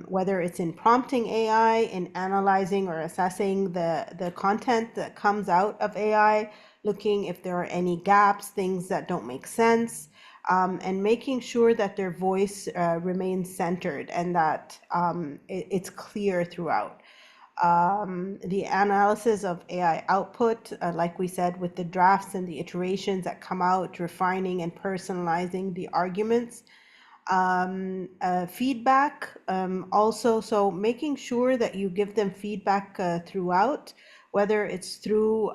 whether it's in prompting AI, in analyzing or assessing the content that comes out of AI, looking if there are any gaps, things that don't make sense, and making sure that their voice remains centered and that it's clear throughout. The analysis of AI output, like we said, with the drafts and the iterations that come out, refining and personalizing the arguments, feedback also, so making sure that you give them feedback throughout, whether it's through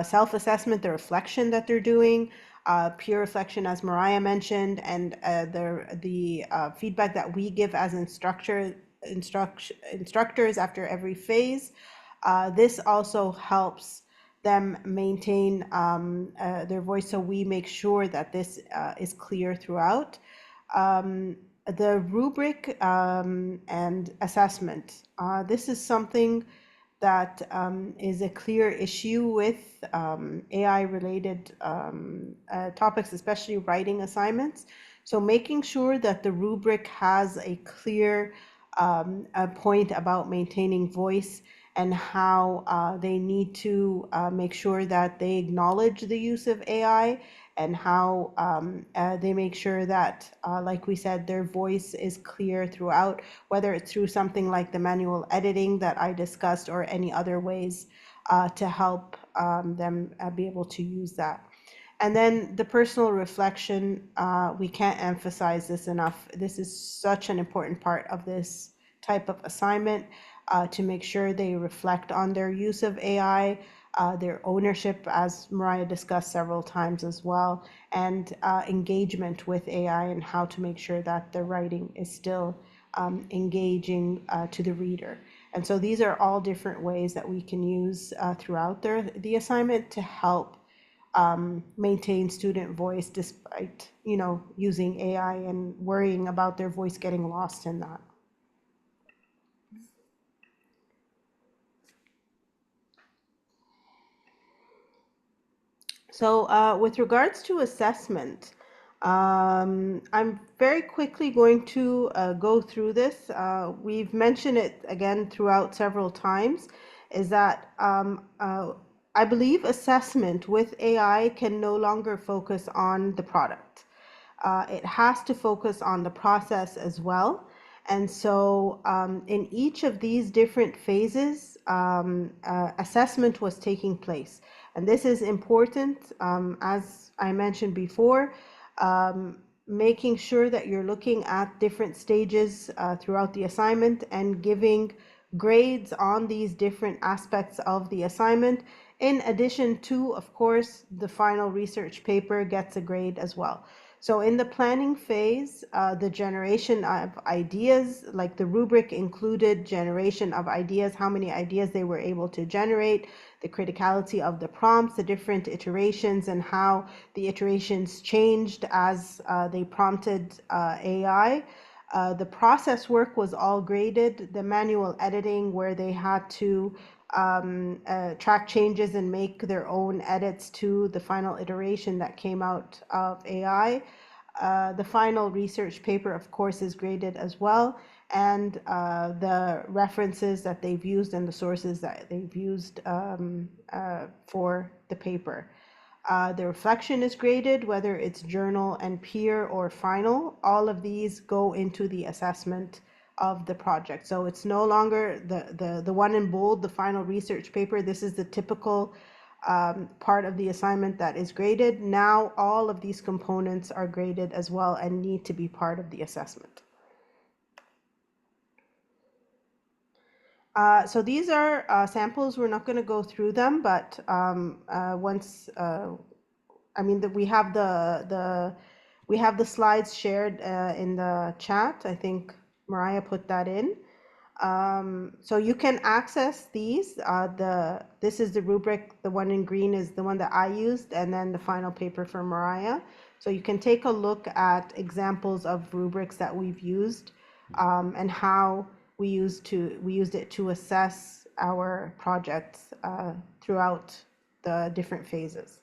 self-assessment, the reflection that they're doing, peer reflection as Mariah mentioned, and the feedback that we give as instructors after every phase. This also helps them maintain their voice, so we make sure that this is clear throughout. um, the rubric and assessment. This is something that is a clear issue with AI related topics, especially writing assignments. So making sure that the rubric has a clear a point about maintaining voice and how they need to make sure that they acknowledge the use of AI and how they make sure that, like we said, their voice is clear throughout, whether it's through something like the manual editing that I discussed or any other ways to help them be able to use that. And then the personal reflection, we can't emphasize this enough. This is such an important part of this type of assignment to make sure they reflect on their use of AI, their ownership, as Mariah discussed several times as well, and engagement with AI and how to make sure that the writing is still engaging to the reader. And so these are all different ways that we can use throughout the assignment to help maintain student voice despite, using AI and worrying about their voice getting lost in that. So with regards to assessment, I'm very quickly going to go through this. We've mentioned it again throughout several times, is that I believe assessment with AI can no longer focus on the product. It has to focus on the process as well. And so in each of these different phases, assessment was taking place. And this is important, as I mentioned before, making sure that you're looking at different stages throughout the assignment and giving grades on these different aspects of the assignment. In addition to, of course, the final research paper gets a grade as well. So in the planning phase, the generation of ideas, like the rubric included generation of ideas, how many ideas they were able to generate, the criticality of the prompts, the different iterations, and how the iterations changed as they prompted AI. The process work was all graded. The manual editing, where they had to track changes and make their own edits to the final iteration that came out of AI. The final research paper, of course, is graded as well, and the references that they've used and the sources that they've used for the paper. The reflection is graded, whether it's journal and peer or final. All of these go into the assessment of the project. So it's no longer the one in bold, the final research paper. This is the typical part of the assignment that is graded. Now all of these components are graded as well and need to be part of the assessment. So these are samples. We're not going to go through them, but once we have the slides shared in the chat. I think Mariah put that in. So you can access these. This is the rubric. The one in green is the one that I used, and then the final paper for Mariah. So you can take a look at examples of rubrics that we've used and how we used it to assess our projects throughout the different phases.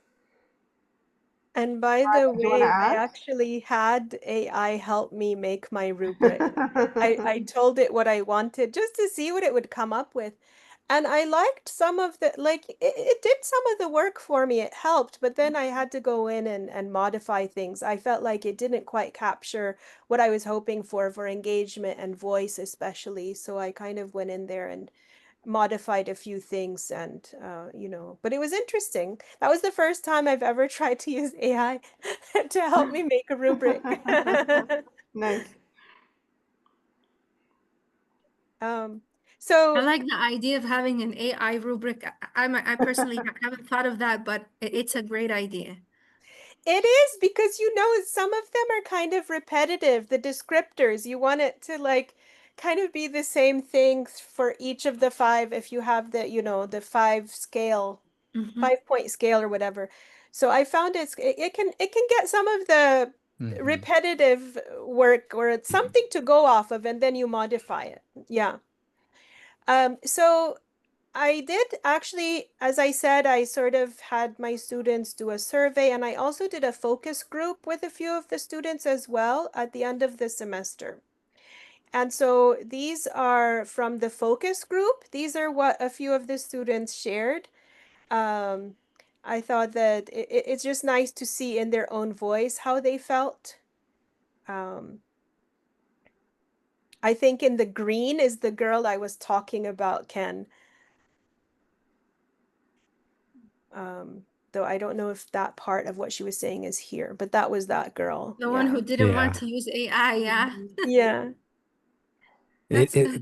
And by the Do you want to way, I add? actually had AI help me make my rubric. I told it what I wanted just to see what it would come up with. And I liked some of the, like, it did some of the work for me. It helped, but then I had to go in and modify things. I felt like it didn't quite capture what I was hoping for engagement and voice especially. So I kind of went in there and modified a few things and but it was interesting. That was the first time I've ever tried to use AI to help me make a rubric. Nice. So I like the idea of having an AI rubric. I personally haven't thought of that, but it's a great idea. it is because some of them are kind of repetitive. The descriptors, you want it to like kind of be the same thing for each of the five if you have the Mm-hmm. 5-point scale or whatever. So I found it can get some of the repetitive work or it's something to go off of and then you modify it. Yeah. So I did actually, as I said, I sort of had my students do a survey and I also did a focus group with a few of the students as well at the end of the semester. And so these are from the focus group. These are what a few of the students shared. I thought that it's just nice to see in their own voice how they felt. I think in the green is the girl I was talking about, Ken. Though I don't know if that part of what she was saying is here, but that was that girl. The one Yeah. who didn't want Yeah. to use AI, yeah. Yeah. That's the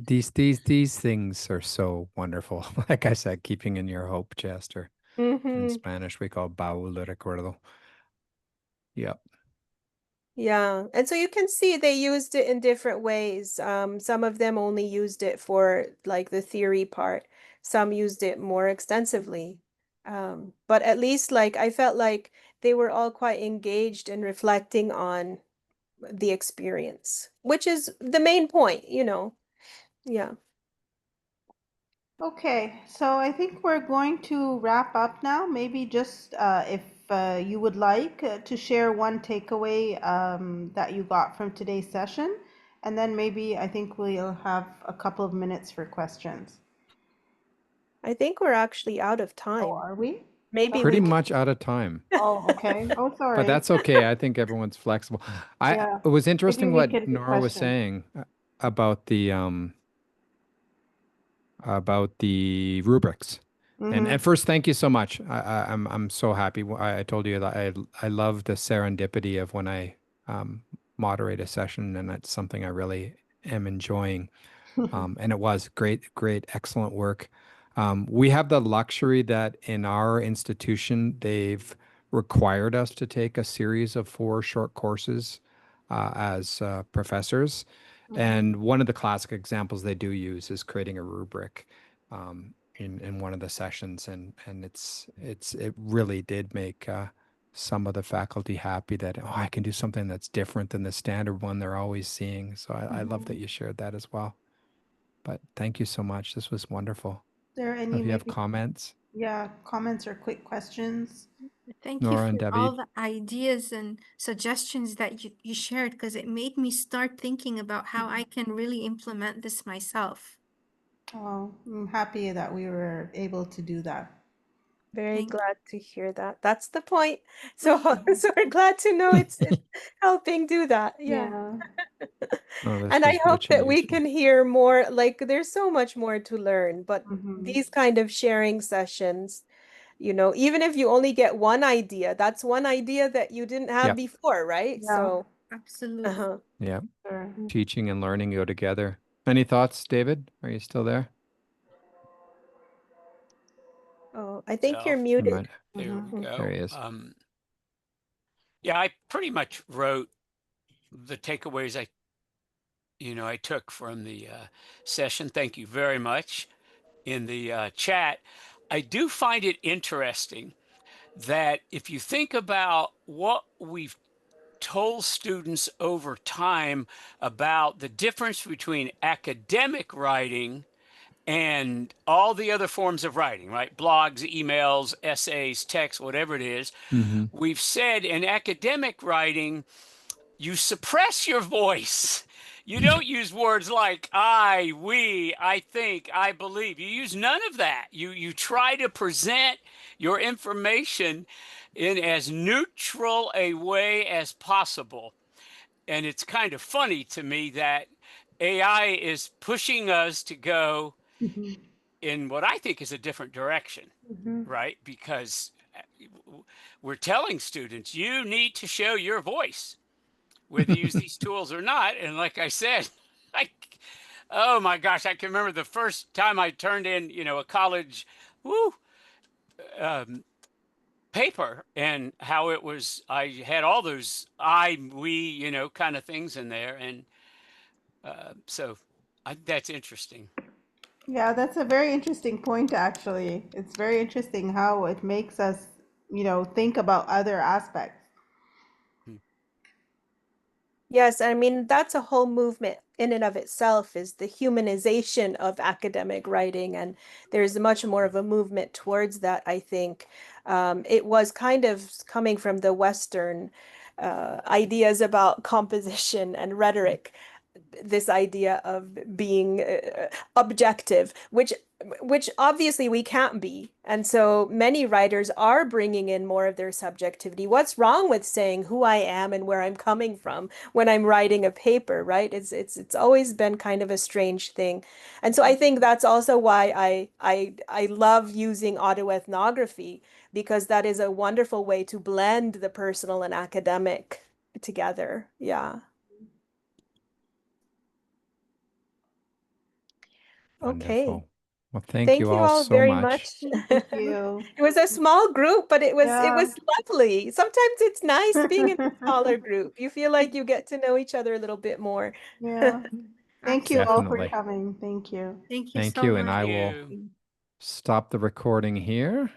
These things are so wonderful. Like I said, keeping in your hope chest, or in Mm-hmm. Spanish we call baúl de recuerdo. Yep. Yeah. And so you can see they used it in different ways. Some of them only used it for like the theory part. Some used it more extensively. But at least like I felt like they were all quite engaged in reflecting on the experience, which is the main point, you know. Yeah. Okay, so I think we're going to wrap up now. Maybe just if you would like to share one takeaway that you got from today's session, and then maybe I think we'll have a couple of minutes for questions. I think we're actually out of Oh, time. are we? Maybe Pretty we Okay. can. much out of time, Oh, okay. Oh, but sorry. that's okay. I think everyone's flexible. Yeah, It was maybe interesting we what can do Nora was questions. saying about the rubrics. And Mm-hmm. at first, thank you so much. I'm so happy. I told you that I love the serendipity of when I moderate a session, and that's something I really am enjoying. And it was great, great, excellent work. We have the luxury that in our institution, they've required us to take a series of 4 short courses as professors. Mm-hmm. And one of the classic examples they do use is creating a rubric in one of the sessions, and it really did make some of the faculty happy that, oh, I can do something that's different than the standard one they're always seeing. So I love Mm-hmm. that you shared that as well. But thank you so much. This was wonderful. There any If you have maybe, comments, yeah, comments or quick questions? Thank you Nora and for all David. the ideas and suggestions that you shared because it made me start thinking about how I can really implement this myself. Oh, I'm happy that we were able to do that. Very Thank glad to hear that. That's the point. So, so we're glad to know it's helping do that. Yeah. Yeah. Oh, this And I was hope rich and that we useful. can hear more, like there's so much more to learn, but Mm-hmm. these kind of sharing sessions, you know, even if you only get one idea, that's one idea that you didn't have Yep. before, right? Yeah. So, absolutely. uh-huh. Yep. Sure. Teaching and learning go together. Any thoughts, David? Are you still there? Oh, I think So you're You muted. might. there we Mm-hmm. There go. he is. Yeah, I pretty much wrote the takeaways I took from the session. Thank you very much in the chat. I do find it interesting that if you think about what we've told students over time about the difference between academic writing and all the other forms of writing, right? Blogs, emails, essays, text, whatever it is. Mm-hmm. We've said in academic writing, you suppress your voice. You don't use words like I, we, I think, I believe. You use none of that. You try to present your information in as neutral a way as possible. And it's kind of funny to me that AI is pushing us to go Mm-hmm. in what I think is a different direction, Mm-hmm. right? Because we're telling students you need to show your voice whether you use these tools or not. And like I said, I, oh my gosh, I can remember the first time I turned in, a college, woo, um, paper and how it was. I had all those I, we, kind of things in there, and that's interesting. Yeah, that's a very interesting point, actually. It's very interesting how it makes us, think about other aspects. Hmm. Yes, I mean, that's a whole movement in and of itself is the humanization of academic writing. And there's much more of a movement towards that, I think. It was kind of coming from the Western ideas about composition and rhetoric this idea of being objective, which obviously we can't be. And so many writers are bringing in more of their subjectivity. What's wrong with saying who I am and where I'm coming from when I'm writing a paper, right? It's always been kind of a strange thing. And so I think that's also why I love using autoethnography, because that is a wonderful way to blend the personal and academic together. Yeah. Okay. Wonderful. Well, thank Thank you you all all so very much. much. Thank you. It was a small group, but it Yeah, was lovely. Sometimes it's nice being in a smaller group. You feel like you get to know each other a little bit more. yeah. Thank you all for Absolutely. Definitely. coming. Thank you. Thank you Thank so you. And much. I Thank will you. stop the recording here.